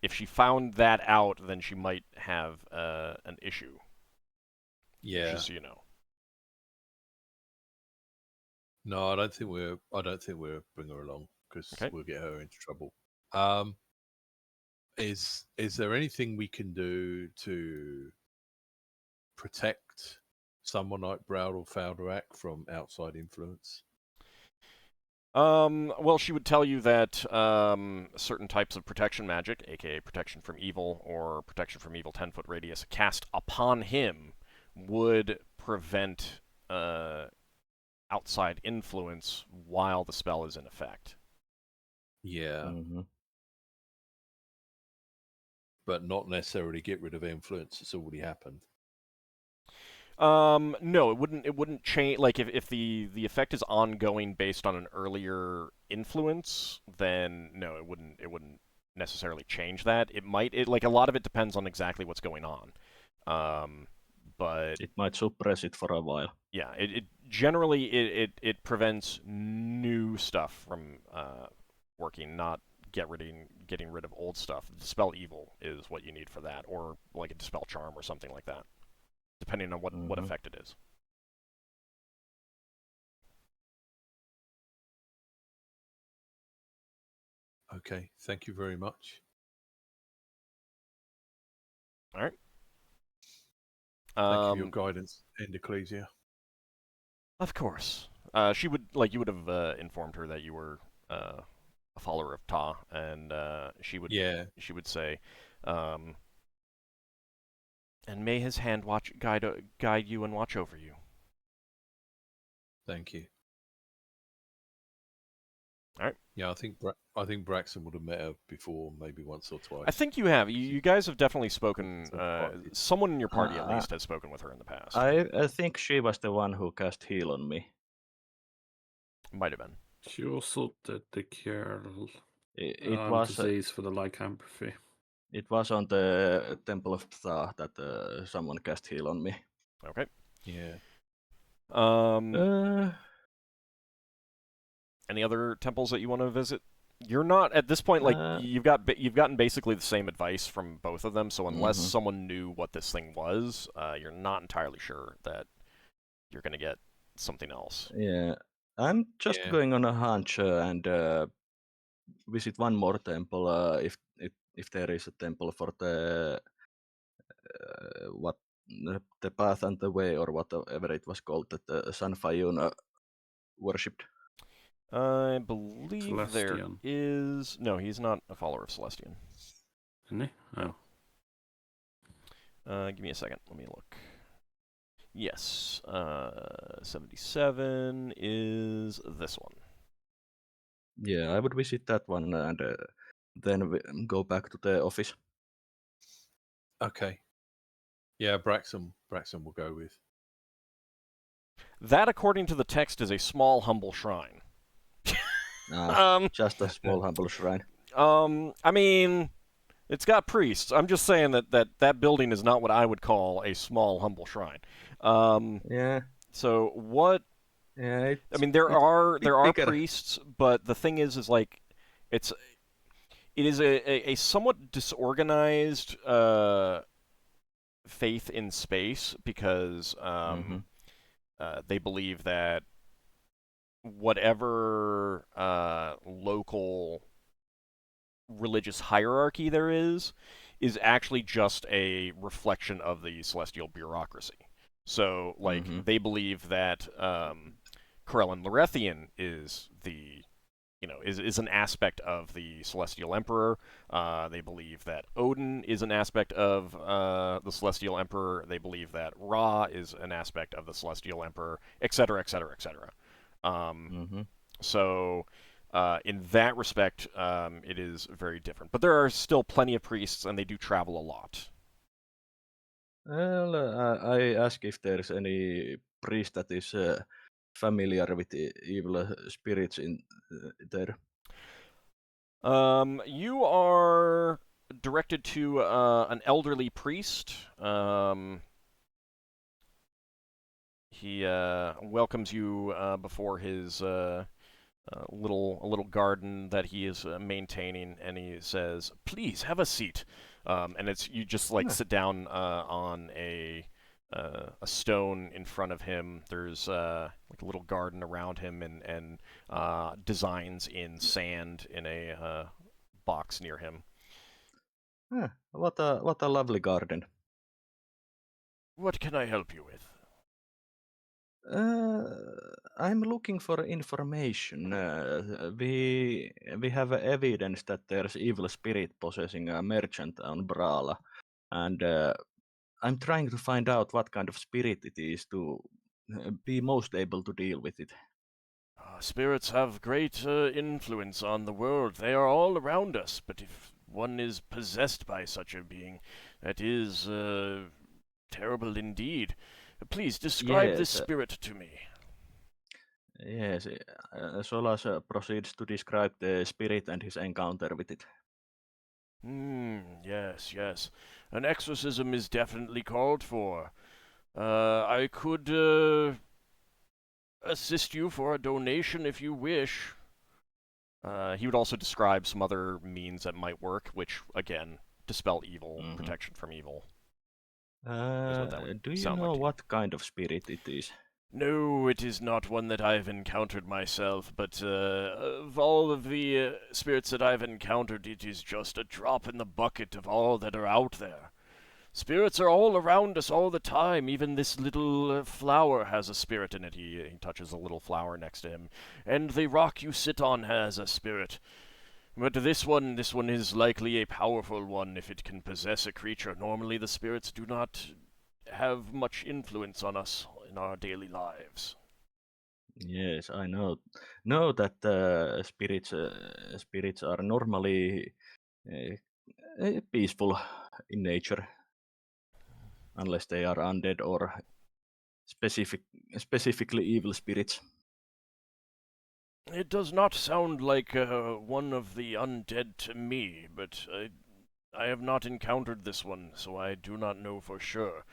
A: if she found that out, then she might have an issue.
D: Yeah.
A: Just so you know.
D: No, I don't think we'll bring her along because
A: Okay.
D: we'll get her into trouble. Is there anything we can do to protect someone like Bral or Falderak from outside influence?
A: Well, she would tell you that certain types of protection magic, aka protection from evil or protection from evil 10-foot radius, cast upon him would prevent outside influence while the spell is in effect.
D: Yeah.
E: Mhm.
D: But not necessarily get rid of influence. It's already happened.
A: No, it wouldn't change. Like if the effect is ongoing based on an earlier influence, then no, it wouldn't necessarily change that. It might, like a lot of it depends on exactly what's going on. But
E: It might suppress it for a while.
A: yeah, it generally it prevents new stuff from working, not getting rid of old stuff. Dispel evil is what you need for that, or like a dispel charm or something like that, depending on what effect it is.
D: Okay, thank you very much.
A: All right.
D: Thank you for your guidance, Ecclesia.
A: Of course. She would, like, you would have informed her that you were a follower of Ta, and she would say, and may his hand guide you and watch over you.
D: Thank you.
A: All right.
D: Yeah, I think Braxon would have met her before, maybe once or twice.
A: I think you have. You guys have definitely spoken. Someone in your party, at least, has spoken with her in the past.
E: I think she was the one who cast heal on me.
A: Might have been.
C: She also did the cure
E: It was
C: disease for the lycanthropy.
E: It was on the Temple of Ptah that someone cast heal on me.
A: Okay.
D: Yeah.
A: Any other temples that you want to visit? You're not at this point, like you've gotten basically the same advice from both of them. So unless someone knew what this thing was, you're not entirely sure that you're going to get something else.
E: Yeah, I'm just going on a hunch and visit one more temple if there is a temple for the the path and the way or whatever it was called that San Fayun worshipped.
A: I believe
C: Celestian.
A: there is... No, he's not a follower of Celestian.
C: Isn't he? Oh.
A: Give me a second. Let me look. Yes. 77 is this one.
E: Yeah, I would visit that one and then go back to the office.
D: Okay. Yeah, Braxon will go with.
A: That, according to the text, is a small, humble shrine.
E: Just a small, humble shrine.
A: I mean, it's got priests. I'm just saying that building is not what I would call a small, humble shrine.
E: Yeah.
A: So what?
E: Yeah.
A: I mean, there are
E: bigger.
A: priests, but the thing is like, it is a somewhat disorganized faith in space because they believe that whatever local religious hierarchy there is actually just a reflection of the celestial bureaucracy. So, like, they believe that Corellin Lorethian is the, is an aspect of the Celestial Emperor. They believe that Odin is an aspect of the Celestial Emperor. They believe that Ra is an aspect of the Celestial Emperor, etc., etc., etc. So, in that respect, it is very different. But there are still plenty of priests, and they do travel a lot.
E: Well, I ask if there's any priest that is familiar with evil spirits in there?
A: You are directed to an elderly priest. He welcomes you before his little garden that he is maintaining, and he says, "Please have a seat." And it's you just like sit down on a stone in front of him. There's like a little garden around him, and designs in sand in a box near him.
E: What a lovely garden.
A: What can I help you with?
E: I'm looking for information. We have evidence that there's evil spirit possessing a merchant on Bral, and I'm trying to find out what kind of spirit it is to be most able to deal with it.
A: Spirits have great influence on the world. They are all around us, but if one is possessed by such a being, that is terrible indeed. Please describe this spirit to me.
E: Yes, Solas proceeds to describe the spirit and his encounter with it.
A: Yes. An exorcism is definitely called for. I could assist you for a donation if you wish. He would also describe some other means that might work, which, again, dispel evil, protection from evil.
E: Do you know what kind of spirit it is?
A: No, it is not one that I've encountered myself, but of all of the spirits that I've encountered, it is just a drop in the bucket of all that are out there. Spirits are all around us all the time. Even this little flower has a spirit in it. He touches a little flower next to him. And the rock you sit on has a spirit. But this one is likely a powerful one if it can possess a creature. Normally the spirits do not have much influence on us in our daily lives.
E: Yes, I know that spirits are normally peaceful in nature, unless they are undead or specifically evil spirits.
A: It does not sound like one of the undead to me, but I have not encountered this one, so I do not know for sure.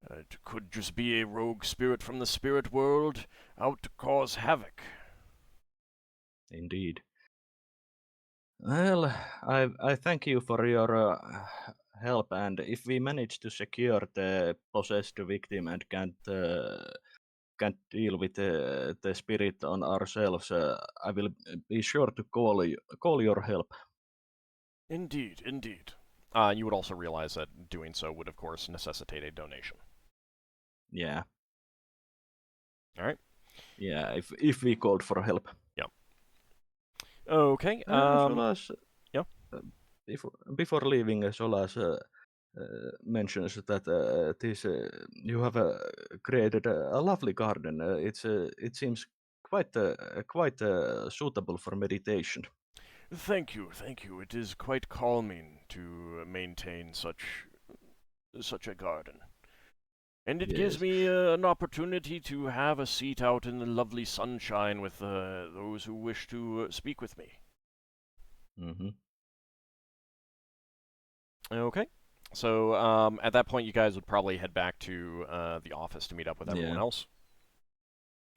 A: It could just be a rogue spirit from the spirit world out to cause havoc.
E: Indeed. Well, I thank you for your help, and if we manage to secure the possessed victim and can't deal with the spirit on ourselves, I will be sure to call your help.
A: Indeed. You would also realize that doing so would, of course, necessitate a donation.
E: Yeah.
A: All right.
E: Yeah, if we called for help.
A: Yeah. Okay.
E: Solas,
A: yeah.
E: Before leaving, Solas mentions that you have created a lovely garden. It seems quite suitable for meditation.
A: Thank you. It is quite calming to maintain such a garden. And it gives me an opportunity to have a seat out in the lovely sunshine with those who wish to speak with me.
E: Mm-hmm.
A: Okay. So at that point, you guys would probably head back to the office to meet up with everyone else.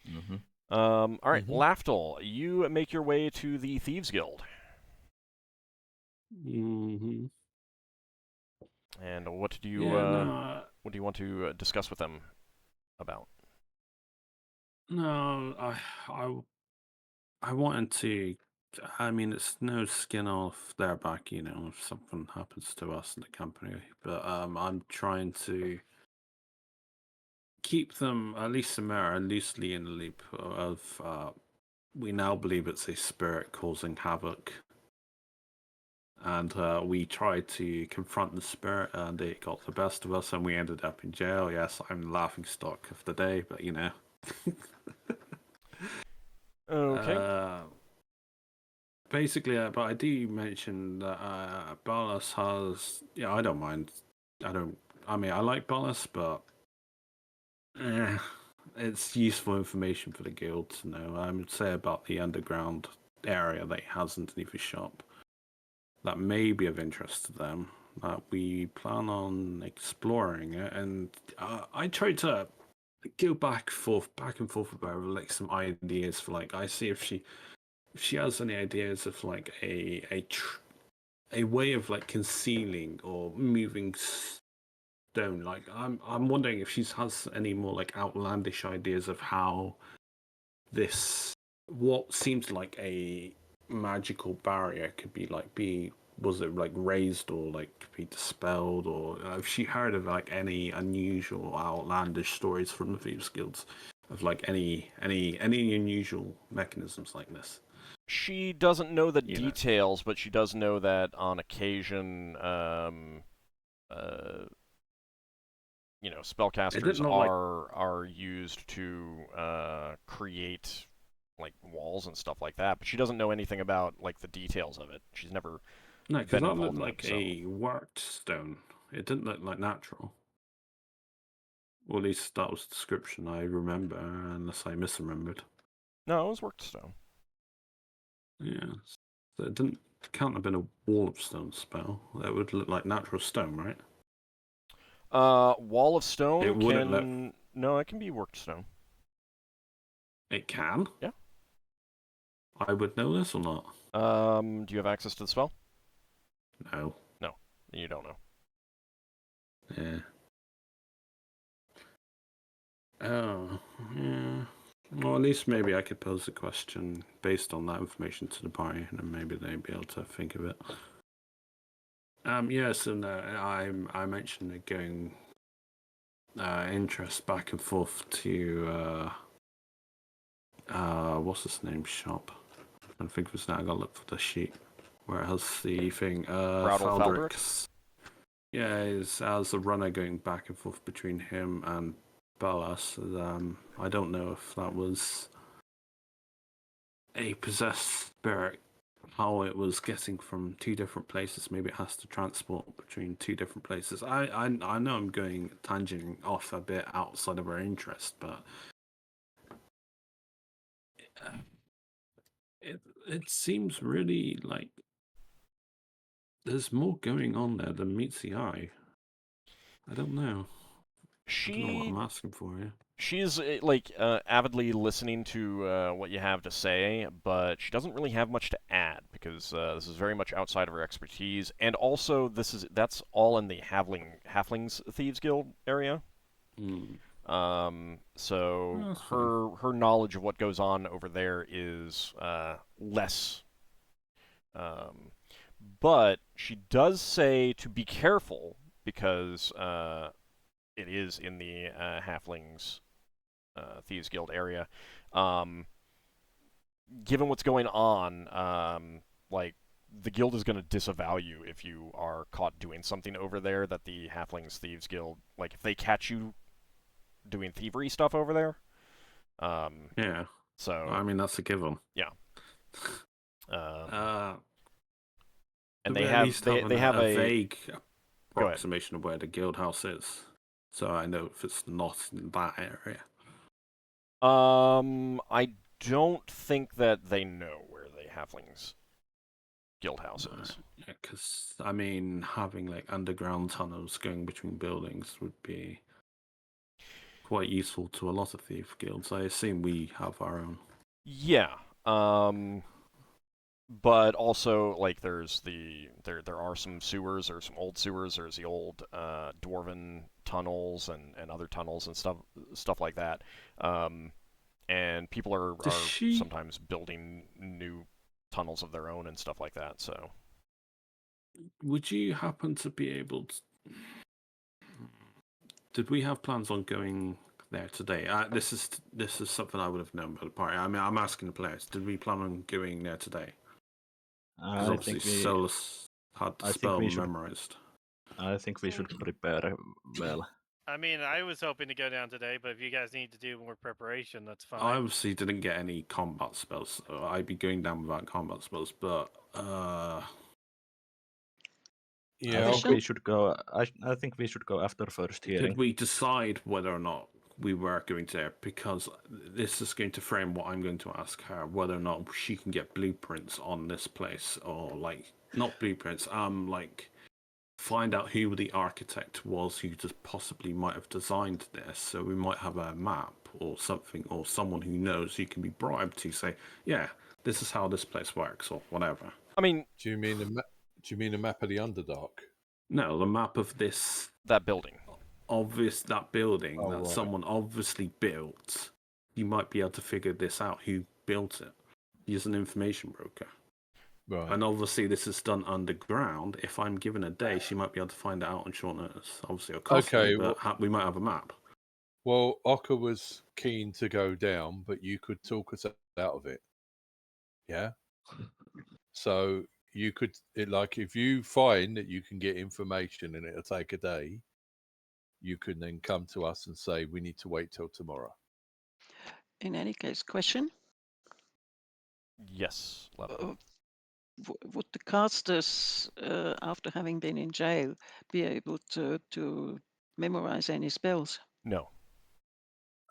E: Mm-hmm.
A: All right, Lafdul, you make your way to the Thieves Guild.
C: Mm-hmm.
A: And what do you want to discuss with them about?
C: No, I wanted to. I mean, it's no skin off their back, if something happens to us in the company. But I'm trying to keep them, at least Samara, loosely in the loop of. We now believe it's a spirit causing havoc. And we tried to confront the spirit, and it got the best of us, and we ended up in jail. Yes, I'm the laughingstock of the day, but
A: Okay.
C: Basically, but I do mention that Ballas has. Yeah, I don't mind. I like Ballas, but it's useful information for the guild to know. I would say about the underground area that he has underneath his shop. That may be of interest to them. That we plan on exploring it, and I tried to go back and forth about like some ideas for like I see if she has any ideas of like a way of like concealing or moving stone. Like I'm wondering if she has any more like outlandish ideas of how this what seems like a magical barrier could be was it like raised or like be dispelled, or if she heard of like any unusual outlandish stories from the Thieves Guilds of like any unusual mechanisms like this.
A: She doesn't know the details, but she does know that on occasion, spellcasters are used to create like walls and stuff like that. But she doesn't know anything about like the details of it. She's never
C: because that looked like a worked stone. It didn't look like natural. Or at least that was the description I remember, unless I misremembered.
A: No, it was worked stone.
C: Yeah, so it can't have been a wall of stone spell. That would look like natural stone, right?
A: Wall of stone
C: it
A: can... No, it can be worked stone.
C: It can?
A: Yeah.
C: I would know this or not?
A: Do you have access to the spell?
C: No.
A: No, you don't know.
C: Yeah. Oh, yeah. Well, at least maybe I could pose a question based on that information to the party, and then maybe they'd be able to think of it. Yes, and I mentioned going interest back and forth to what's his name shop. I'm trying to think of his name. I gotta look for the sheet where it has the thing. Faldrick's. Yeah, as a runner going back and forth between him and Bellas. I don't know if that was a possessed spirit, how it was getting from two different places. Maybe it has to transport between two different places. I know I'm going tangent off a bit outside of our interest, but it seems really like there's more going on there than meets the eye. I don't know. I don't know what I'm asking for here.
A: She's avidly listening to what you have to say, but she doesn't really have much to add because this is very much outside of her expertise, and also that's all in the Halflings Thieves Guild area. So her knowledge of what goes on over there is less. But she does say to be careful because it is in the Halflings Thieves Guild area. Given what's going on, the guild is going to disavow you if you are caught doing something over there that the Halflings Thieves Guild, like if they catch you doing thievery stuff over there.
C: Yeah.
A: So
C: I mean that's a given.
A: Yeah.
C: And
A: they have a
C: vague approximation of where the guild house is, so I know if it's not in that area.
A: I don't think that they know where the Halflings Guild house is.
C: Yeah, because I mean, having like underground tunnels going between buildings would be quite useful to a lot of thief guilds. I assume we have our own.
A: Yeah. But also, like, there are some sewers, or some old sewers. There's the old dwarven tunnels and other tunnels and stuff like that. And people are sometimes building new tunnels of their own and stuff like that. So,
C: would you happen to be able to? Did we have plans on going there today? This is something I would have known by the party. I mean, I'm asking the players. Did we plan on going there today? Because obviously Solas had the spell memorized.
E: I think we should prepare well.
B: I mean, I was hoping to go down today, but if you guys need to do more preparation, that's fine.
C: I obviously didn't get any combat spells, so I'd be going down without combat spells, but
E: yeah, I think we should go. I think we should go after first hearing.
C: Did we decide whether or not we were going to, because this is going to frame what I'm going to ask her, whether or not she can get blueprints on this place, or like not blueprints, like find out who the architect was who just possibly might have designed this. So we might have a map or something, or someone who knows who can be bribed to say, yeah, this is how this place works, or whatever.
A: I mean,
D: do you mean a map of the Underdark?
C: No, the map of
A: that building.
C: That building that
D: right.
C: someone obviously built. You might be able to figure this out, who built it. He's an information broker.
D: Right.
C: And obviously this is done underground. If I'm given a day, she might be able to find it out on short notice. Obviously it'll cost me, but we might have a map.
D: Well, Ockar was keen to go down, but you could talk us out of it. Yeah? So you could, if you find that you can get information and it'll take a day, you can then come to us and say, we need to wait till tomorrow.
F: In any case, question.
A: Yes.
F: Would the casters, after having been in jail, be able to memorize any spells?
A: No.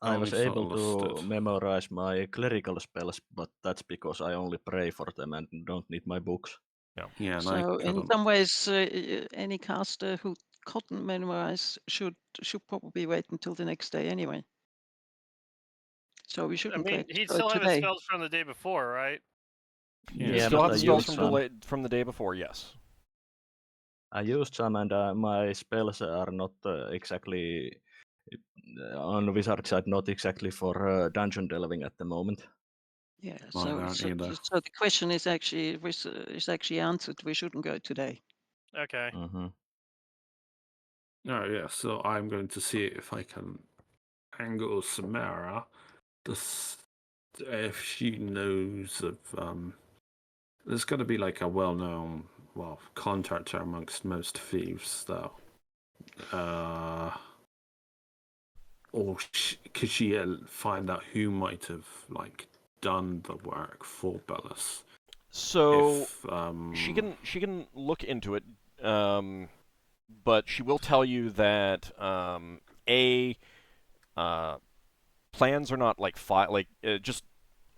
E: I was
C: Only
E: able
C: Solas
E: to
C: did.
E: memorize my clerical spells, but that's because I only pray for them and don't need my books.
A: No.
C: Yeah, and
F: So in some ways, any caster who couldn't memorize should probably wait until the next day anyway. So we shouldn't
B: I mean, he'd
F: go
B: still have his
F: today.
B: spells from the day before, right?
E: Yeah,
A: Still have
E: but
A: the
E: I
A: spells
E: used
A: from the day before, yes.
E: I used some, and my spells are not exactly on the wizard side, not exactly for dungeon delving at the moment.
F: Yeah.
C: Mine
F: So
C: aren't either.
F: the question is actually answered. We shouldn't go today.
B: Okay.
E: Mm-hmm.
C: Oh yeah, so I'm going to see if I can angle Samara, if she knows of there's got to be like a well-known contractor amongst most thieves, though. Or could she find out who might have done the work for Bellis?
A: So
C: if,
A: she can look into it, but she will tell you that plans are not just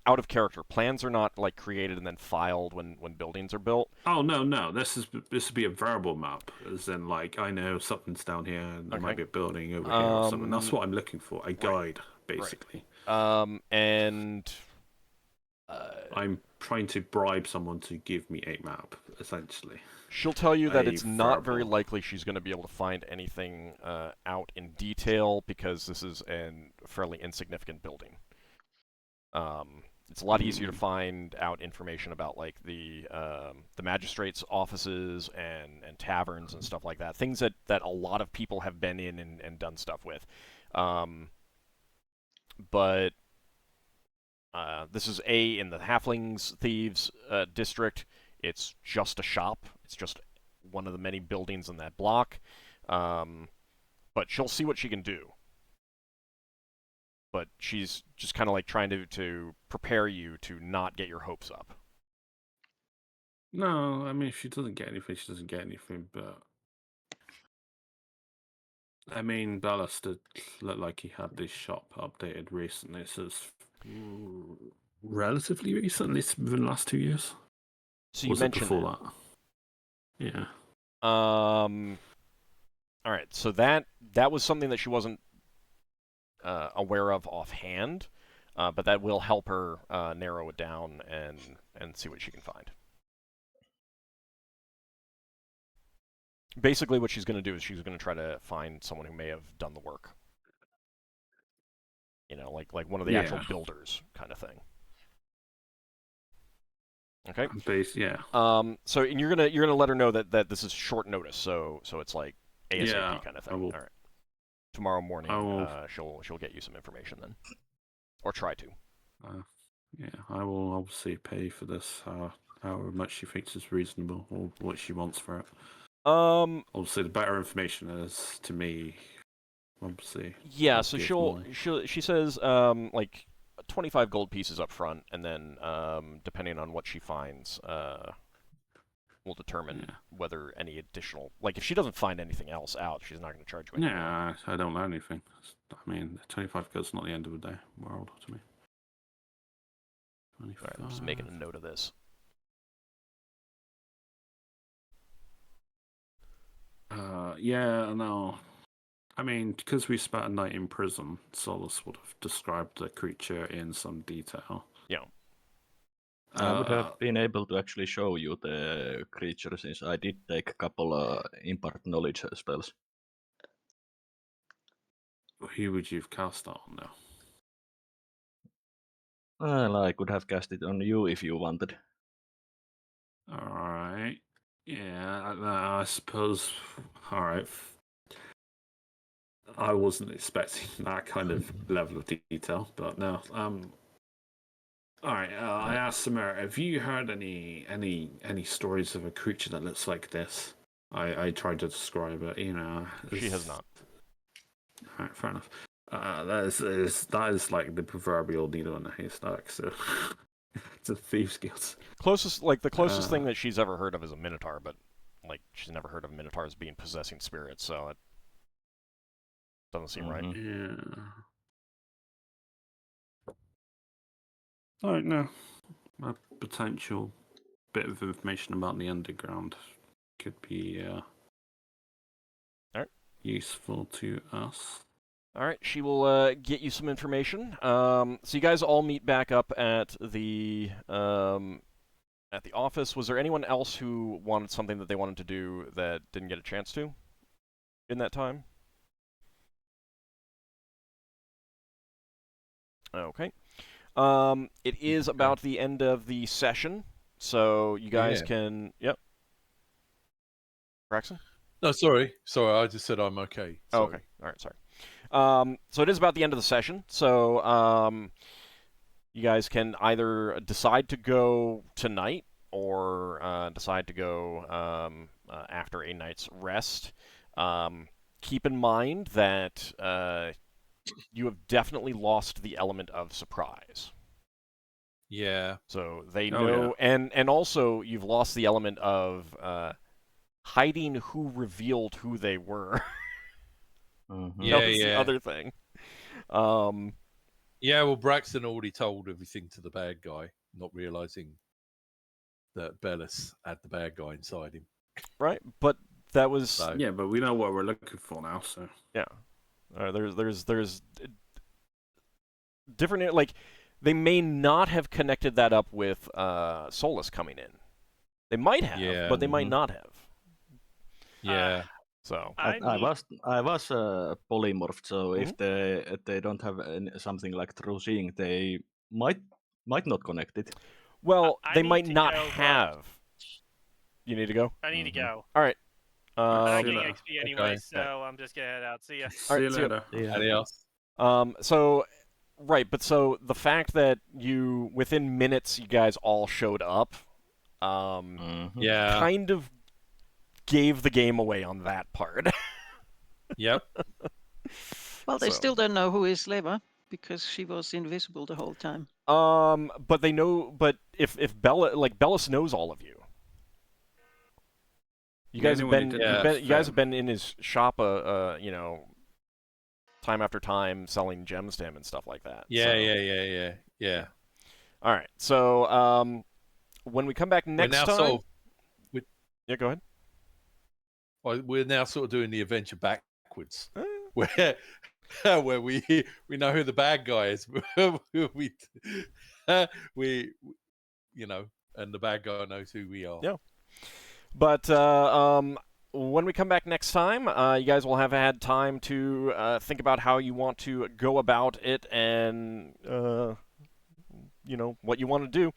A: out of character. Plans are not created and then filed when buildings are built.
C: Oh no! This would be a verbal map, as in I know something's down here, and there might be a building over here or something. That's what I'm looking for. A guide, basically.
A: Right. And
C: I'm trying to bribe someone to give me a map, essentially.
A: She'll tell you that it's not very likely she's going to be able to find anything out in detail because this is a fairly insignificant building. It's a lot easier to find out information about the magistrates' offices and taverns and stuff like that. Things that a lot of people have been in and done stuff with. But this is in the Halflings Thieves district. It's just a shop. It's just one of the many buildings in that block. But she'll see what she can do. But she's just kind of trying to prepare you to not get your hopes up.
C: No, I mean, if she doesn't get anything, she doesn't get anything, but... I mean, Bellis did look like he had this shop updated recently, so it's relatively recently, it's within the last 2 years.
A: So you mentioned
C: it before that? Yeah.
A: All right, so that was something that she wasn't aware of offhand, but that will help her narrow it down and see what she can find. Basically, what she's going to do is she's going to try to find someone who may have done the work. You know, like one of the actual builders kind of thing. Okay.
C: Yeah.
A: So and you're gonna let her know that this is short notice, so it's like ASAP kind of thing. All right. Tomorrow morning, she'll get you some information then, or try to.
C: Yeah, I will obviously pay for this. However much she thinks is reasonable, or what she wants for it. Obviously, the better information is to me. Obviously.
A: Yeah. So she says 25 gold pieces up front, and then depending on what she finds, will determine whether any additional... if she doesn't find anything else out, she's not going to charge you anything.
C: Yeah, I don't know anything. I mean, 25 goes not the end of the day world to me. 25.
A: Alright, I'm just making a note of this.
C: Yeah, no. I mean, because we spent a night in prison, Solas would have described the creature in some detail.
A: Yeah.
E: I would have been able to actually show you the creature since I did take a couple impart knowledge spells.
C: Who would you have cast that on now?
E: Well, I could have cast it on you if you wanted.
C: Alright. Yeah, I suppose. Alright. I wasn't expecting that kind of level of detail, but no. Alright, I asked Samara, have you heard any stories of a creature that looks like this? I tried to describe it, you know.
A: She has not.
C: Alright, fair enough. That is like the proverbial needle in a haystack, so it's a thieves' guild.
A: The closest thing that she's ever heard of is a minotaur, but like she's never heard of minotaurs being possessing spirits, so it doesn't seem right.
C: Yeah. Alright, no. A potential bit of information about the underground could be
A: Alright.
C: useful to us.
A: Alright, she will get you some information. So you guys all meet back up at the office. Was there anyone else who wanted something that they wanted to do that didn't get a chance to in that time? Okay. It is about the end of the session, so you guys can... Yep. Braxon?
D: No, sorry. I just said I'm okay.
A: Oh, okay. All right, sorry. So it is about the end of the session, so you guys can either decide to go tonight or decide to go after a night's rest. Keep in mind that you have definitely lost the element of surprise.
D: Yeah.
A: So they know, and also you've lost the element of hiding who revealed who they were.
D: Yeah,
A: that was the other thing.
D: Yeah, well, Braxon already told everything to the bad guy, not realizing that Bellis had the bad guy inside him.
A: Right, but that was
C: Yeah, but we know what we're looking for now, so
A: yeah. There's different, like, they may not have connected that up with Solas coming in. They might have, but they might not have.
D: Yeah.
A: So
E: I was polymorphed, so if they don't have something like true seeing, they might not connect it.
A: Well, they
B: need
A: might
B: to
A: not
B: go,
A: have. You need to go?
B: I need to go.
A: All right.
B: I'm not
C: see
B: getting
C: you later.
B: XP anyway, so I'm just gonna head out. See ya.
C: see
A: right,
C: you
A: see ya.
C: later.
D: Adios.
A: So, right, but so the fact that within minutes, you guys all showed up,
D: Yeah.
A: kind of gave the game away on that part.
D: Yep.
F: Well, they still don't know who is Leva because she was invisible the whole time.
A: But they know. But if Bellis knows all of you. You guys have been you guys have been in his shop, time after time, selling gems to him and stuff like that.
D: Yeah,
A: so.
D: Yeah.
A: All right. So when we come back next time, yeah, go ahead.
D: Well, we're now sort of doing the adventure backwards, where we know who the bad guy is. we and the bad guy knows who we are.
A: Yeah. But when we come back next time, you guys will have had time to think about how you want to go about it and, what you want to do.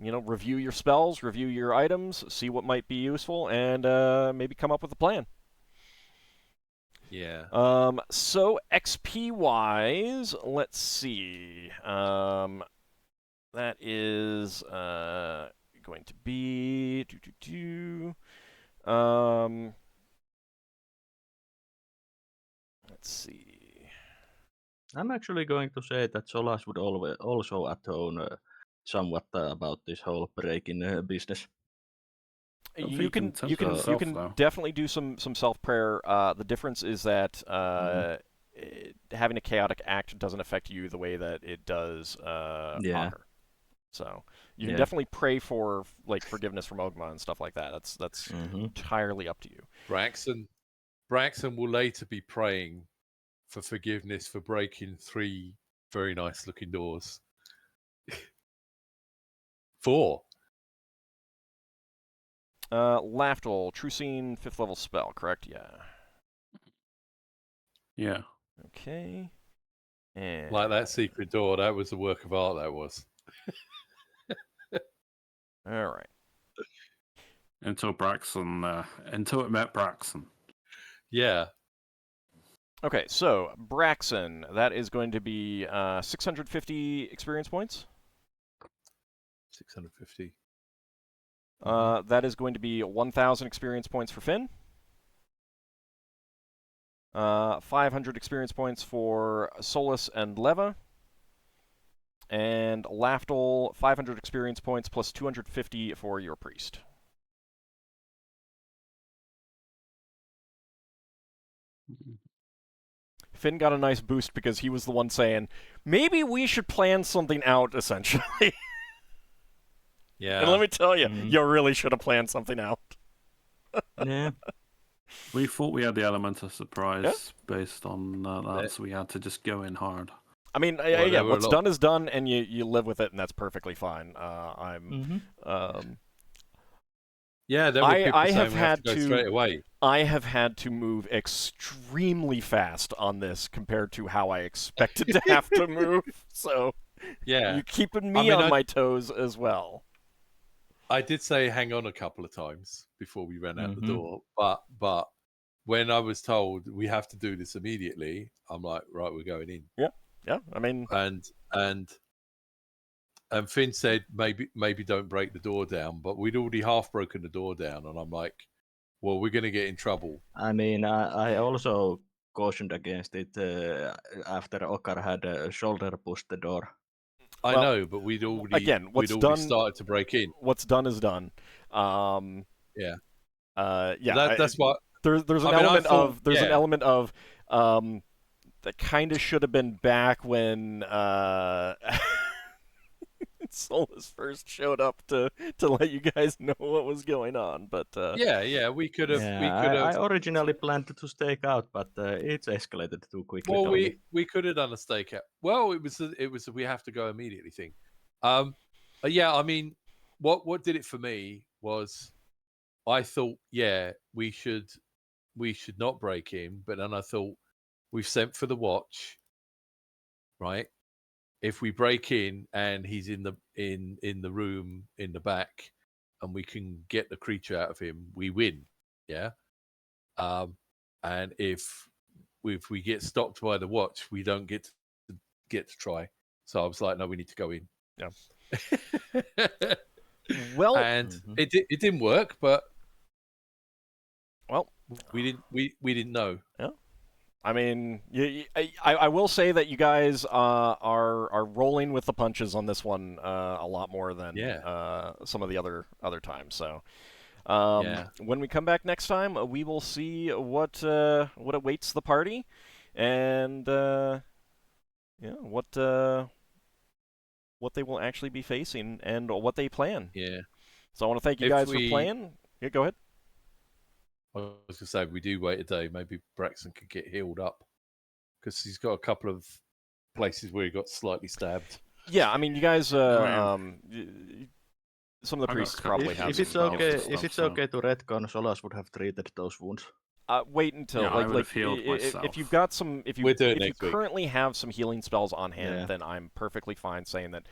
A: Review your spells, review your items, see what might be useful, and maybe come up with a plan.
D: Yeah.
A: So XP-wise, let's see. That is... going to be let's see.
E: I'm actually going to say that Solas would also atone somewhat about this whole break-in business.
A: You can definitely do some self prayer. The difference is that having a chaotic act doesn't affect you the way that it does
E: Yeah.
A: Ockar. So you can
E: Yeah.
A: definitely pray for like forgiveness from Ogma and stuff like that. That's entirely up to you.
D: Braxon will later be praying for forgiveness for breaking 3 very nice looking doors. 4.
A: Lafdul, True Scene, 5th level spell, correct? Yeah.
C: Yeah.
A: Okay. And
D: Like that secret door, that was a work of art, that was.
A: all right.
C: Until it met Braxon.
D: Yeah.
A: Okay, so Braxon, that is going to be 650 experience points.
D: 650.
A: That is going to be 1,000 experience points for Finn. 500 experience points for Solas and Leva. And Lafdul, 500 experience points plus 250 for your priest. Finn got a nice boost because he was the one saying, maybe we should plan something out, essentially.
D: Yeah.
A: And let me tell you, you really should have planned something out.
E: Yeah.
C: We thought we had the element of surprise based on that, so we had to just go in hard.
A: I mean, yeah, what's done is done, and you live with it, and that's perfectly fine.
D: Yeah, there were people
A: I
D: saying
A: have
D: we have
A: had
D: to go straight away.
A: I have had to move extremely fast on this compared to how I expected to have to move. So
D: yeah,
A: you're keeping me on my toes as well.
D: I did say hang on a couple of times before we ran out the door, but when I was told we have to do this immediately, I'm like, right, we're going in.
A: Yeah. I mean,
D: and Finn said maybe don't break the door down, but we'd already half broken the door down, and I'm like, well, we're going to get in trouble.
E: I mean, I also cautioned against it after Ockar had shoulder pushed the door.
D: I know, but we'd already started to break in.
A: What's done is done.
D: Yeah.
A: That's
D: what
A: there's an element of that kind of should have been back when Solas first showed up to let you guys know what was going on, but
D: we could have.
E: I originally planned to stake out, but it's escalated too quickly.
D: Well, we could have done a stakeout. Well, it was we have to go immediately thing. Yeah, I mean, what did it for me was, I thought, we should not break in, but then I thought, we've sent for the watch, right? If we break in and he's in the room in the back, and we can get the creature out of him, we win. Yeah. And if we get stopped by the watch, we don't get to try. So I was like, no, we need to go in.
A: Yeah. Well,
D: and it didn't work, but we didn't know.
A: Yeah. I mean, I will say that you guys are rolling with the punches on this one a lot more than some of the other times. So when we come back next time, we will see what awaits the party, and what they will actually be facing and what they plan.
D: Yeah.
A: So I want to thank you guys for playing. Yeah, go ahead.
D: I was going to say, if we do wait a day, maybe Braxon could get healed up, because he's got a couple of places where he got slightly stabbed.
A: Yeah, I mean, you guys, some of the priests probably have.
E: If it's okay to retcon, Solas would have treated those wounds.
A: Wait until if you've got some, if you currently have some healing spells on hand, then I'm perfectly fine saying that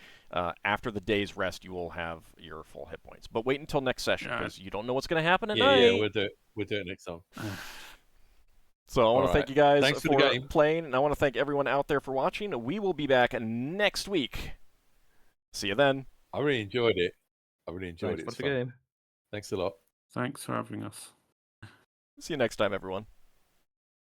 A: after the day's rest you will have your full hit points. But wait until next session, because you don't know what's going to happen at night.
D: Yeah, we'll do it next time.
A: So I want to thank you guys for playing, and I want to thank everyone out there for watching. We will be back next week. See you then.
D: I really enjoyed it. Thanks for
E: the game.
D: Thanks a lot.
C: Thanks for having us.
A: See you next time, everyone.